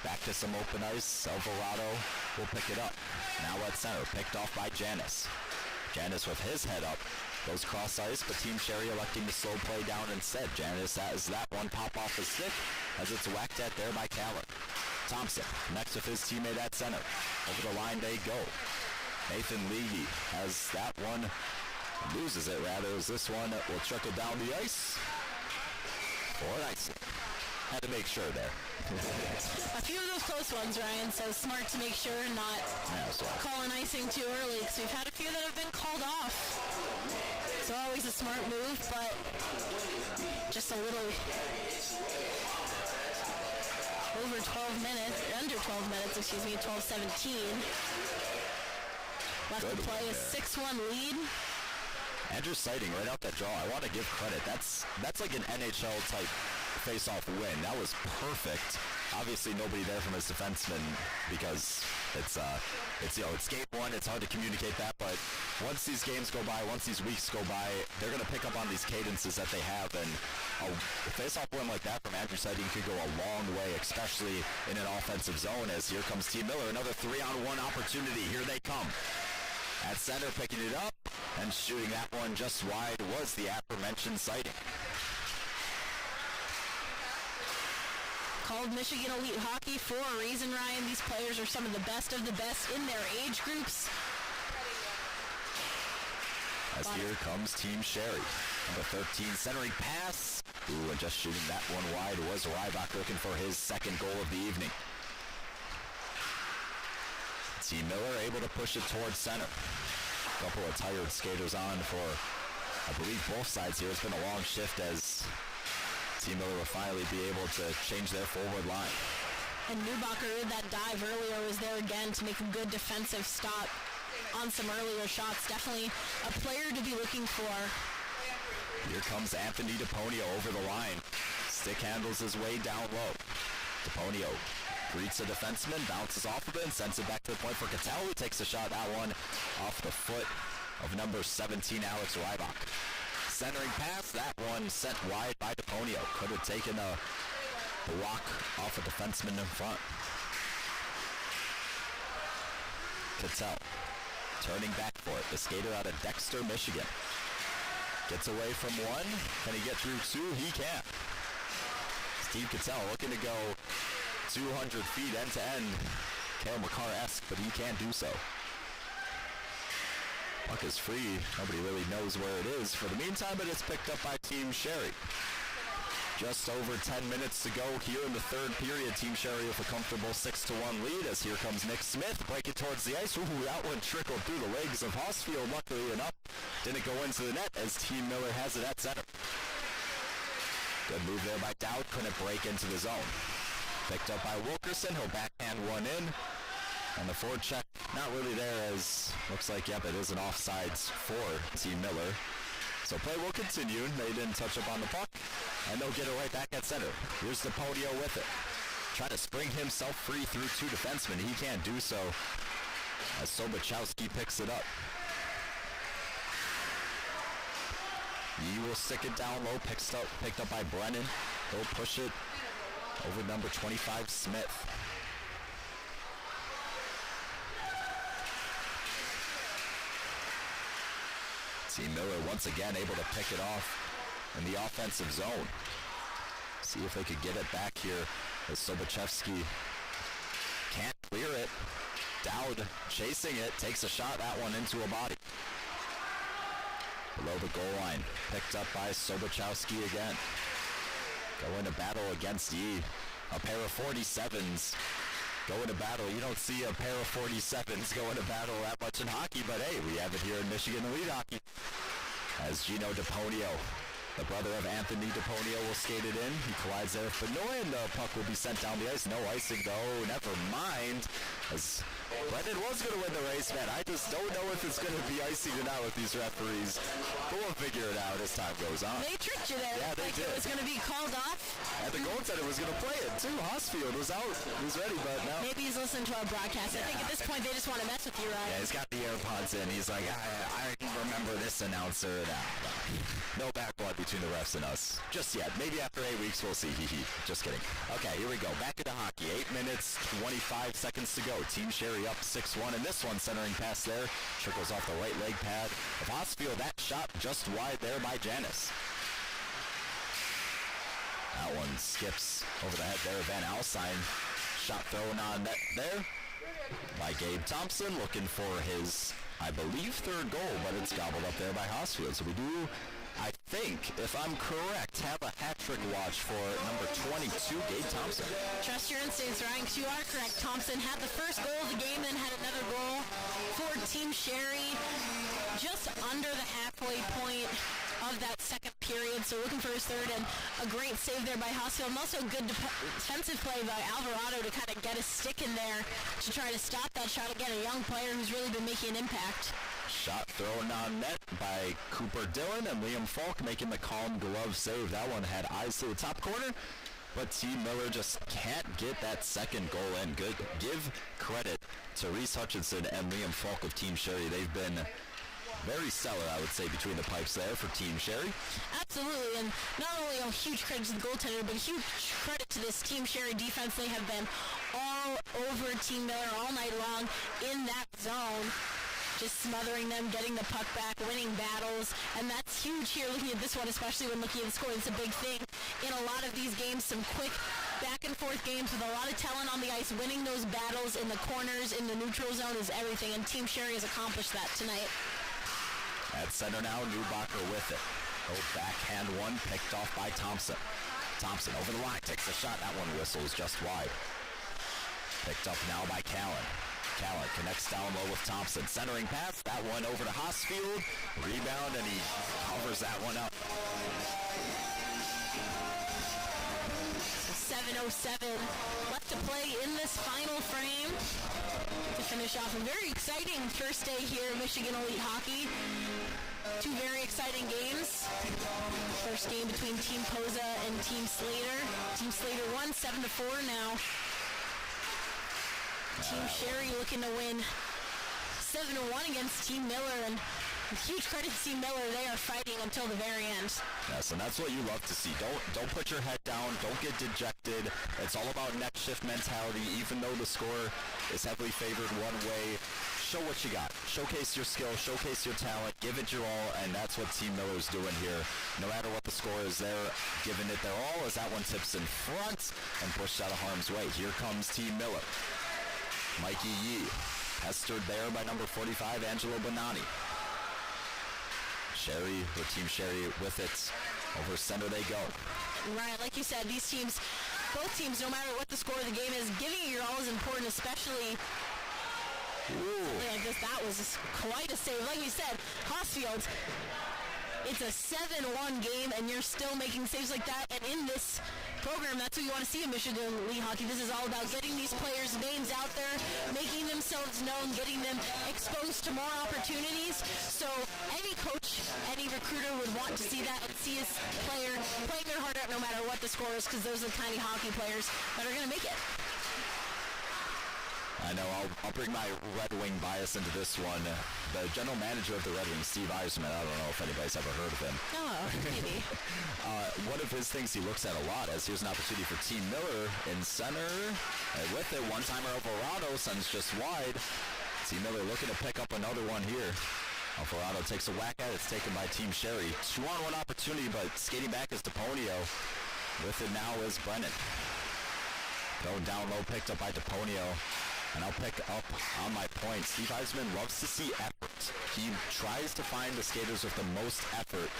back to some open ice. Alvarado will pick it up. Now at center, picked off by Janice. Janice with his head up goes cross ice, but Team Sherry electing to slow play down instead. Janice has that one pop off the stick as it's whacked at there by Caller. Thompson next with his teammate at center. Over the line they go. Nathan Leahy has that one, loses it rather, as this one will trickle down the ice. For an ice. Had to make sure there. A few of those close ones, Ryan, so smart to make sure and not call an icing too early, because we've had a few that have been called off. So always a smart move, but just a little over 12 minutes, under 12 minutes, 12-17. Left to play a 6-1 lead. Andrew Sighting right out that draw. I want to give credit. That's like an NHL type face-off win. That was perfect. Obviously nobody there from his defenseman because it's game one. It's hard to communicate that, but once these games go by, once these weeks go by, they're going to pick up on these cadences that they have, and a face-off win like that from Andrew Sighting could go a long way, especially in an offensive zone, as here comes Team Miller. Another 3-on-1 opportunity. Here they come. At center, picking it up and shooting that one just wide was the aforementioned Sighting. Called Michigan Elite Hockey for a reason, Ryan. These players are some of the best in their age groups. As here comes Team Sherry. Number 13 centering pass. Ooh, and just shooting that one wide was Rybach, looking for his second goal of the evening. Team Miller able to push it towards center. A couple of tired skaters on for, I believe, both sides here. It's been a long shift as Team Miller will finally be able to change their forward line. And Neubacher, that dive earlier, was there again to make a good defensive stop on some earlier shots. Definitely a player to be looking for. Here comes Anthony DePonio over the line. Stick handles his way down low. DePonio greets a defenseman, bounces off of it, and sends it back to the point for Cattell, who takes a shot. That one off the foot of number 17, Alex Rybach. Centering pass, that one sent wide by DePonio. Could have taken a block off a defenseman in front. Cattell turning back for it. The skater out of Dexter, Michigan. Gets away from one. Can he get through two? He can. Steve Cattell looking to go 200 feet end to end. Cale Makar-esque, but he can't do so. Puck is free. Nobody really knows where it is. For the meantime, it is picked up by Team Sherry. Just over 10 minutes to go here in the third period. Team Sherry with a comfortable 6-1 lead as here comes Nick Smith. Break it towards the ice. Ooh, that one trickled through the legs of Hosfield. Luckily enough, didn't go into the net as Team Miller has it at center. Good move there by Dowd. Couldn't break into the zone. Picked up by Wilkerson. He'll backhand one in. And the forecheck not really there, as looks like, yep, it is an offsides for Team Miller. So play will continue. They didn't touch up on the puck, and they'll get it right back at center. Here's DePonio with it. Trying to spring himself free through two defensemen. He can't do so as Sobachowski picks it up. He will stick it down low, picked up by Brennan. He'll push it over number 25, Smith. Team Miller once again able to pick it off in the offensive zone. See if they could get it back here as Sobachevsky can't clear it. Dowd chasing it, takes a shot, that one into a body. Below the goal line, picked up by Sobachowski again. Going to battle against Yee. A pair of 47s going to battle. You don't see a pair of 47s going to battle that much in hockey, but hey, we have it here in Michigan Elite Hockey. As Gino DePonio The brother of Anthony DePonio will skate it in. He collides there with Benoit, and the puck will be sent down the ice. No icing, though. Never mind. As Brendan was going to win the race, man. I just don't know if it's going to be icing or not with these referees. But we'll figure it out as time goes on. They tricked you there. Yeah, they did. It was going to be called off. And the goaltender was going to play it, too. Hosfield was out. He was ready, but now... Maybe he's listening to our broadcast. I think at this point they just want to mess with you, Ryan. Yeah, he's got the AirPods in. He's like, I remember this announcer. No backblood between the refs and us. Just yet. Maybe after 8 weeks we'll see. Just kidding. Okay, here we go. Back into hockey. 8 minutes, 25 seconds to go. Team Sherry up 6-1. And this one, centering pass there. Trickles off the right leg pad of Hosfield. That shot just wide there by Janis. That one skips over the head there. Van Alstyne. Shot thrown on net there by Gabe Thompson, looking for his, I believe, third goal, but it's gobbled up there by Hosfield. So we do, I think, if I'm correct, have a hat trick watch for number 22, Gabe Thompson. Trust your instincts, Ryan, 'cause you are correct. Thompson had the first goal of the game, then had another goal for Team Sherry just under the halfway point of that second period, so looking for his third, and a great save there by Hosfield, and also a good defensive play by Alvarado to kind of get a stick in there to try to stop that shot. Again, a young player who's really been making an impact. Shot thrown on net by Cooper Dillon, and Liam Falk making the calm glove save. That one had eyes to the top corner, but Team Miller just can't get that second goal in. Good. Give credit to Reese Hutchinson and Liam Falk of Team Sherry. They've been very stellar, I would say, between the pipes there for Team Sherry. Absolutely, and not only a huge credit to the goaltender, but a huge credit to this Team Sherry defense. They have been all over Team Miller all night long in that zone, just smothering them, getting the puck back, winning battles, and that's huge here looking at this one, especially when looking at the score. It's a big thing in a lot of these games, some quick back-and-forth games with a lot of talent on the ice. Winning those battles in the corners, in the neutral zone is everything, and Team Sherry has accomplished that tonight. At center now, Newbacher with it. Backhand one picked off by Thompson. Thompson over the line, takes the shot. That one whistles just wide. Picked up now by Callan. Callan connects down low with Thompson. Centering pass, that one over to Hosfield. Rebound, and he covers that one up. 7:07 left to play in this final frame to finish off a very exciting first day here at Michigan Elite Hockey. Two very exciting games. First game between Team Poza and Team Slater. Team Slater won 7-4 now. Team Sherry looking to win 7-1 against Team Miller, and huge credit to Team Miller. They are fighting until the very end. Yes, and that's what you love to see. Don't put your head down. Don't get dejected. It's all about next shift mentality. Even though the score is heavily favored one way, show what you got. Showcase your skill. Showcase your talent. Give it your all, and that's what Team Miller's doing here. No matter what the score is, they're giving it their all as that one tips in front and pushed out of harm's way. Here comes Team Miller. Mikey Yee, pestered there by number 45, Angelo Bonani. Sherry, or Team Sherry with it. Over center they go. Right, like you said, these teams, both teams, no matter what the score of the game is, giving it your all is important, especially... Like this, that was quite a save. Like we said, Hosfield, it's a 7-1 game, and you're still making saves like that. And in this program, that's what you want to see in Michigan Elite Hockey. This is all about getting these players' names out there, making themselves known, getting them exposed to more opportunities. So any coach, any recruiter would want to see that and see his player playing their heart out no matter what the score is, because those are the kind of hockey players that are going to make it. I know, I'll bring my Red Wing bias into this one. The general manager of the Red Wings, Steve Eisman, I don't know if anybody's ever heard of him. Oh, maybe. One of his things he looks at a lot as here's an opportunity for Team Miller in center. And with it, one-timer Alvarado sends just wide. Team Miller looking to pick up another one here. Alvarado takes a whack at it. It's taken by Team Sherry. 2-on-1 opportunity, but skating back is DePonio. With it now is Brennan. Thrown down low, picked up by DePonio. And I'll pick up on my point. Steve Eisman loves to see effort. He tries to find the skaters with the most effort.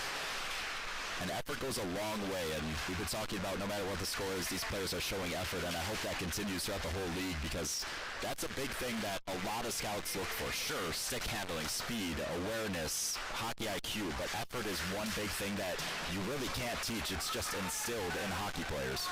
And effort goes a long way, and we've been talking about no matter what the score is, these players are showing effort, and I hope that continues throughout the whole league because that's a big thing that a lot of scouts look for. Sure, stick handling, speed, awareness, hockey IQ, but effort is one big thing that you really can't teach. It's just instilled in hockey players.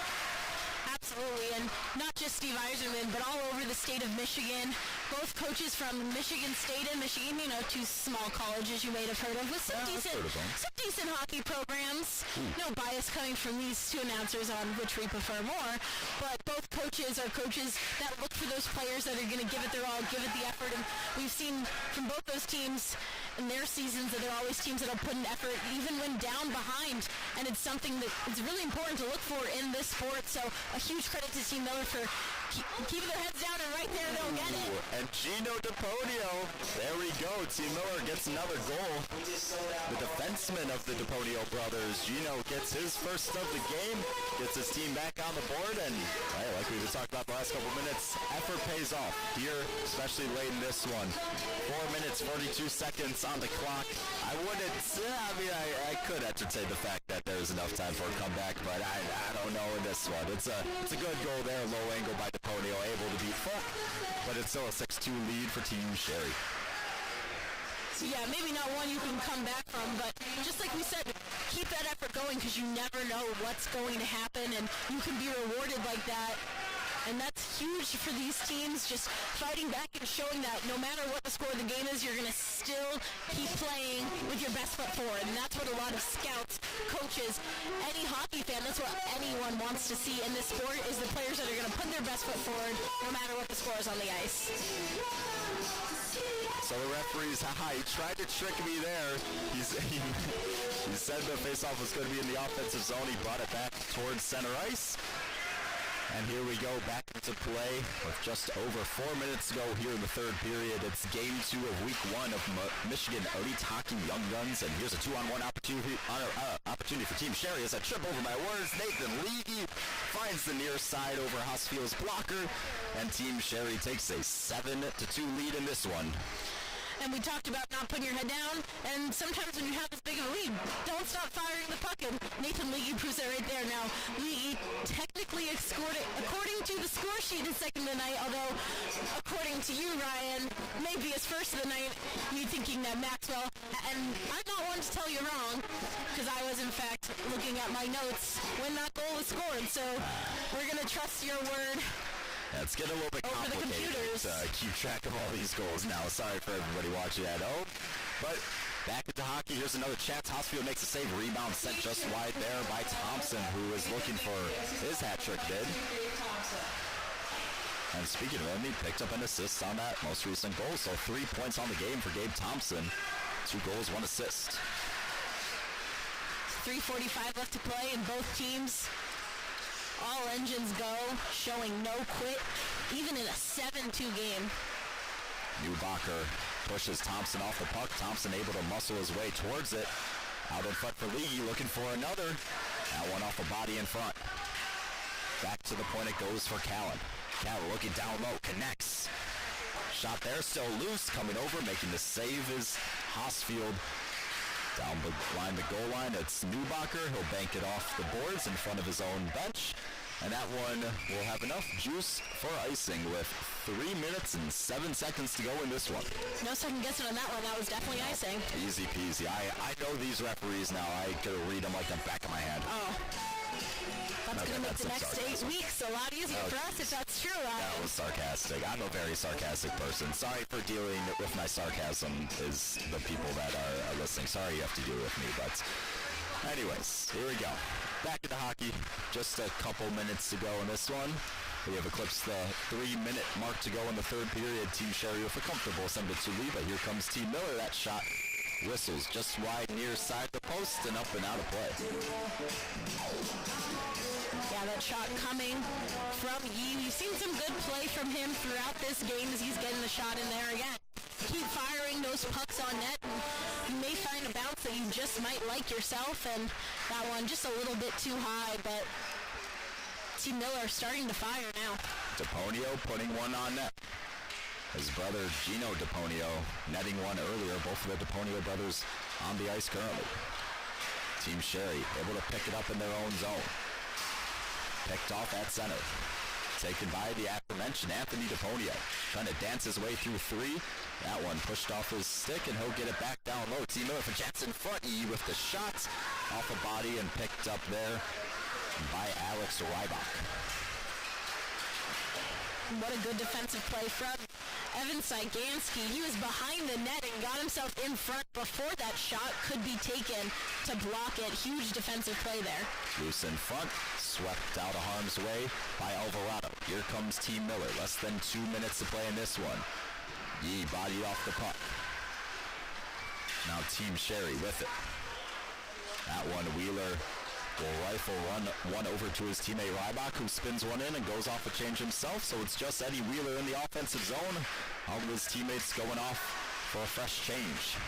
Absolutely, and not just Steve Eiserman, but all over the state of Michigan. Both coaches from Michigan State and Michigan, two small colleges you may have heard of, with some decent hockey programs. No bias coming from these two announcers on which we prefer more, but both coaches are coaches that look for those players that are going to give it their all, give it the effort, and we've seen from both those teams in their seasons that they're always teams that will put an effort even when down behind, and it's something that is really important to look for in this sport. So a huge credit to Team Miller for keeping their heads down, and right there they'll get it. And Gino DiPonio, there we go. Team Miller gets another goal. The defenseman of the DiPonio brothers, Gino, gets his first of the game, gets his team back on the board, and like we just talked about the last couple minutes, effort pays off here, especially late in this one. 4 minutes, 42 seconds on the clock. I could entertain the fact that there's enough time for a comeback, but I don't know in this one. It's a good goal there, low angle by DiPonio, able to beat Folk, but it's still a 6-2 lead for Team Sherry. So yeah, maybe not one you can come back from, but just like we said, keep that effort going because you never know what's going to happen, and you can be rewarded like that. And that's huge for these teams, just fighting back and showing that no matter what the score of the game is, you're going to still keep playing with your best foot forward. And that's what a lot of scouts, coaches, any hockey fan, that's what anyone wants to see in this sport, is the players that are going to put their best foot forward no matter what the score is on the ice. So the referee's, he tried to trick me there. He said the faceoff was going to be in the offensive zone. He brought it back towards center ice. And here we go, back into play with just over 4 minutes to go here in the third period. It's game 2 of week 1 of Michigan Elite Hockey Young Guns. And here's a 2-on-1 opportunity for Team Sherry as I trip over my words. Nathan Leahy finds the near side over Hosfield's blocker. And Team Sherry takes a 7-2 lead in this one. And we talked about not putting your head down, and sometimes when you have this big of a lead, don't stop firing the puck, and Nathan Leahy proves that right there. Now, Leahy technically scored it according to the score sheet in second of the night, although according to you, Ryan, maybe his first of the night, you thinking that Maxwell, and I'm not one to tell you wrong, because I was in fact looking at my notes when that goal was scored, so we're going to trust your word. Yeah, it's getting a little bit complicated to keep track of all these goals now. Sorry for everybody watching at home. But back into hockey, here's another chance. Hosfield makes a save. Rebound sent just wide there by Thompson, who is looking for his hat-trick bid. And speaking of him, he picked up an assist on that most recent goal. So 3 points on the game for Gabe Thompson. 2 goals, 1 assist. 3:45 left to play, and both teams, all engines go, showing no quit, even in a 7-2 game. Newbacher pushes Thompson off the puck. Thompson able to muscle his way towards it. Out in front for Leahy, looking for another. That one off a body in front. Back to the point it goes for Callan. Callan looking down low, connects. Shot there, still loose, coming over, making the save is Hosfield. Down the line, the goal line, it's Newbacher. He'll bank it off the boards in front of his own bench. And that one will have enough juice for icing with 3 minutes and 7 seconds to go in this one. No second guessing on that one. That was definitely icing. Easy peasy. I know these referees now. I could read them like the back of my hand. Oh. That's going to make the next 8 weeks a lot easier for us if that's true. That was sarcastic. I'm a very sarcastic person. Sorry for dealing with my sarcasm is the people that are listening. Sorry you have to deal with me, but anyways, here we go. Back into hockey. Just a couple minutes to go in this one. We have eclipsed the 3-minute mark to go in the third period. Team Sherry with a comfortable 7-2 lead, but here comes Team Miller. That shot whistles just wide near side the post and up and out of play. Yeah, that shot coming from Yee. We've seen some good play from him throughout this game as he's getting the shot in there again. Keep firing those pucks on net, and you may find a bounce that you just might like yourself, and that one just a little bit too high, but Team Miller starting to fire now. DiPonio putting one on net. His brother Gino DiPonio netting one earlier. Both of the DiPonio brothers on the ice currently. Team Sherry able to pick it up in their own zone. Picked off at center. Taken by the aforementioned Anthony DePonio. Trying to dance his way through three. That one pushed off his stick, and he'll get it back down low. Team Miller for Jackson front. With the shot off the body and picked up there by Alex Rybach. What a good defensive play from Evan Cyganski. He was behind the net and got himself in front before that shot could be taken to block it. Huge defensive play there. Loose in front, swept out of harm's way by Alvarado. Here comes Team Miller. Less than 2 minutes to play in this one. Yee bodied off the puck. Now Team Sherry with it. That one, Wheeler will rifle one over to his teammate Rybach, who spins one in and goes off a change himself. So it's just Eddie Wheeler in the offensive zone. All of his teammates going off for a fresh change.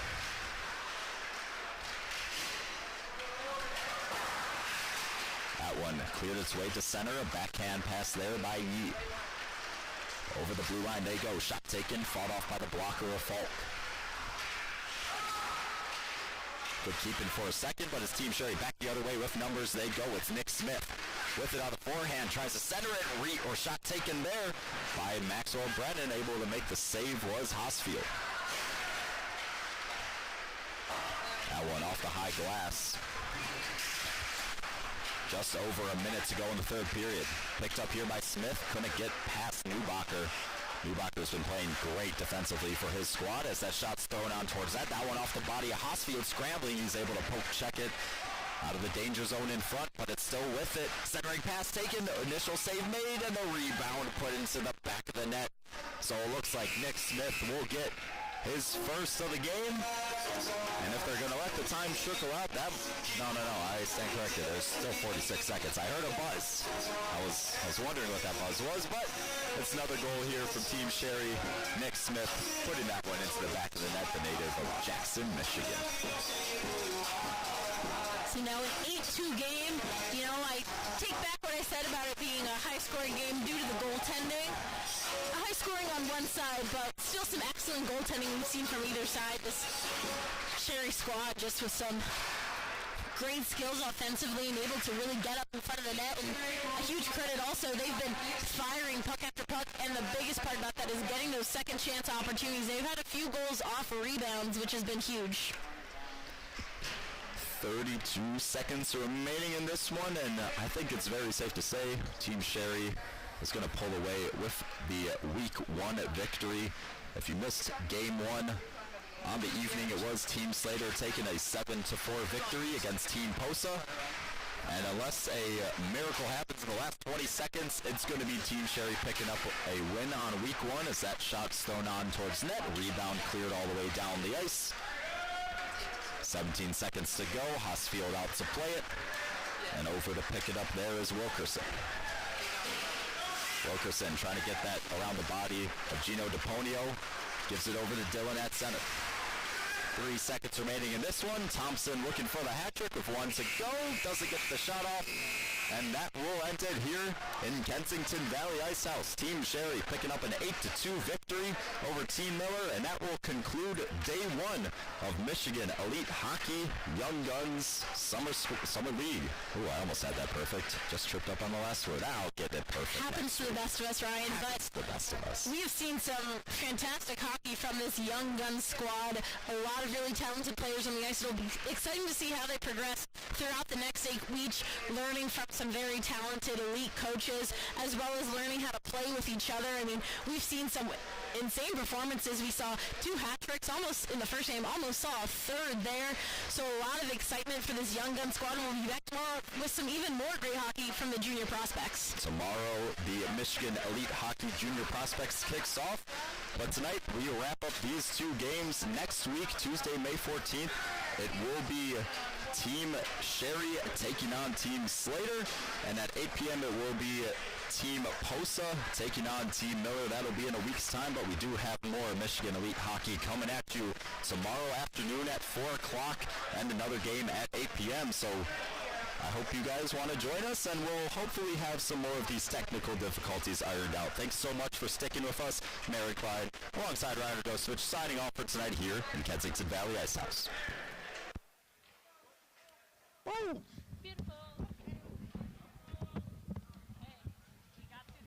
That one cleared its way to center. A backhand pass there by Yee. Over the blue line they go. Shot taken, fought off by the blocker of Falk. Good keeping for a second, but his Team Sherry back the other way with numbers. They go. It's Nick Smith with it on the forehand. Tries to center it. Shot taken there by Maxwell Brennan. Able to make the save was Hosfield. That one off the high glass. Just over a minute to go in the third period. Picked up here by Smith. Couldn't get past Newbacher. Newbacher's been playing great defensively for his squad as that shot's thrown on towards that. That one off the body of Hosfield scrambling. He's able to poke check it out of the danger zone in front, but it's still with it. Centering pass taken. The initial save made and the rebound put into the back of the net. So it looks like Nick Smith will get his first of the game. And if they're going to let the time trickle out, no, I stand corrected. There's still 46 seconds. I heard a buzz. I was wondering what that buzz was, but it's another goal here from Team Sherry. Nick Smith putting that one into the back of the net, the native of Jackson, Michigan. So now an 8-2 game. I take back what I said about it being a high-scoring game due to the goaltending. High scoring on one side, but still some excellent goaltending we've seen from either side. This Sherry squad just with some great skills offensively and able to really get up in front of the net. And a huge credit also, they've been firing puck after puck, and the biggest part about that is getting those second chance opportunities. They've had a few goals off rebounds, which has been huge. 32 seconds remaining in this one, and I think it's very safe to say Team Sherry is going to pull away with the Week 1 victory. If you missed Game 1 on the evening, it was Team Slater taking a 7-4 victory against Team Posa. And unless a miracle happens in the last 20 seconds, it's going to be Team Sherry picking up a win on Week 1 as that shot's thrown on towards net. Rebound cleared all the way down the ice. 17 seconds to go. Hosfield out to play it. And over to pick it up there is Wilkerson. Wilkerson trying to get that around the body of Gino DePonio. Gives it over to Dylan at center. 3 seconds remaining in this one. Thompson looking for the hat trick with 1 to go. Doesn't get the shot off. And that will end it here in Kensington Valley Ice House. Team Sherry picking up an 8-2 victory over Team Miller. And that will conclude Day 1 of Michigan Elite Hockey Young Guns Summer League. Ooh, I almost had that perfect. Just tripped up on the last word. I'll get it perfect. Happens to the best of us, Ryan. But the best of us. We have seen some fantastic hockey from this Young Guns squad. A lot of really talented players on the ice. It'll be exciting to see how they progress throughout the next 8 weeks, learning from some very talented elite coaches, as well as learning how to play with each other. I mean, we've seen some insane performances. We saw 2 hat tricks almost in the first game, almost saw a third there. So a lot of excitement for this Young Gun squad. We'll be back tomorrow with some even more great hockey from the junior prospects. Tomorrow, the Michigan Elite Hockey Junior Prospects kicks off. But tonight, we wrap up these 2 games. Next week, Tuesday, May 14th, it will be Team Sherry taking on Team Slater. And at 8 p.m. it will be Team Posa taking on Team Miller. That'll be in a week's time, but we do have more Michigan Elite Hockey coming at you tomorrow afternoon at 4 o'clock and another game at 8 p.m. So I hope you guys want to join us, and we'll hopefully have some more of these technical difficulties ironed out. Thanks so much for sticking with us. Mary Clyde alongside Ryan Radosevich signing off for tonight here in Kensington Valley Ice House. Oh!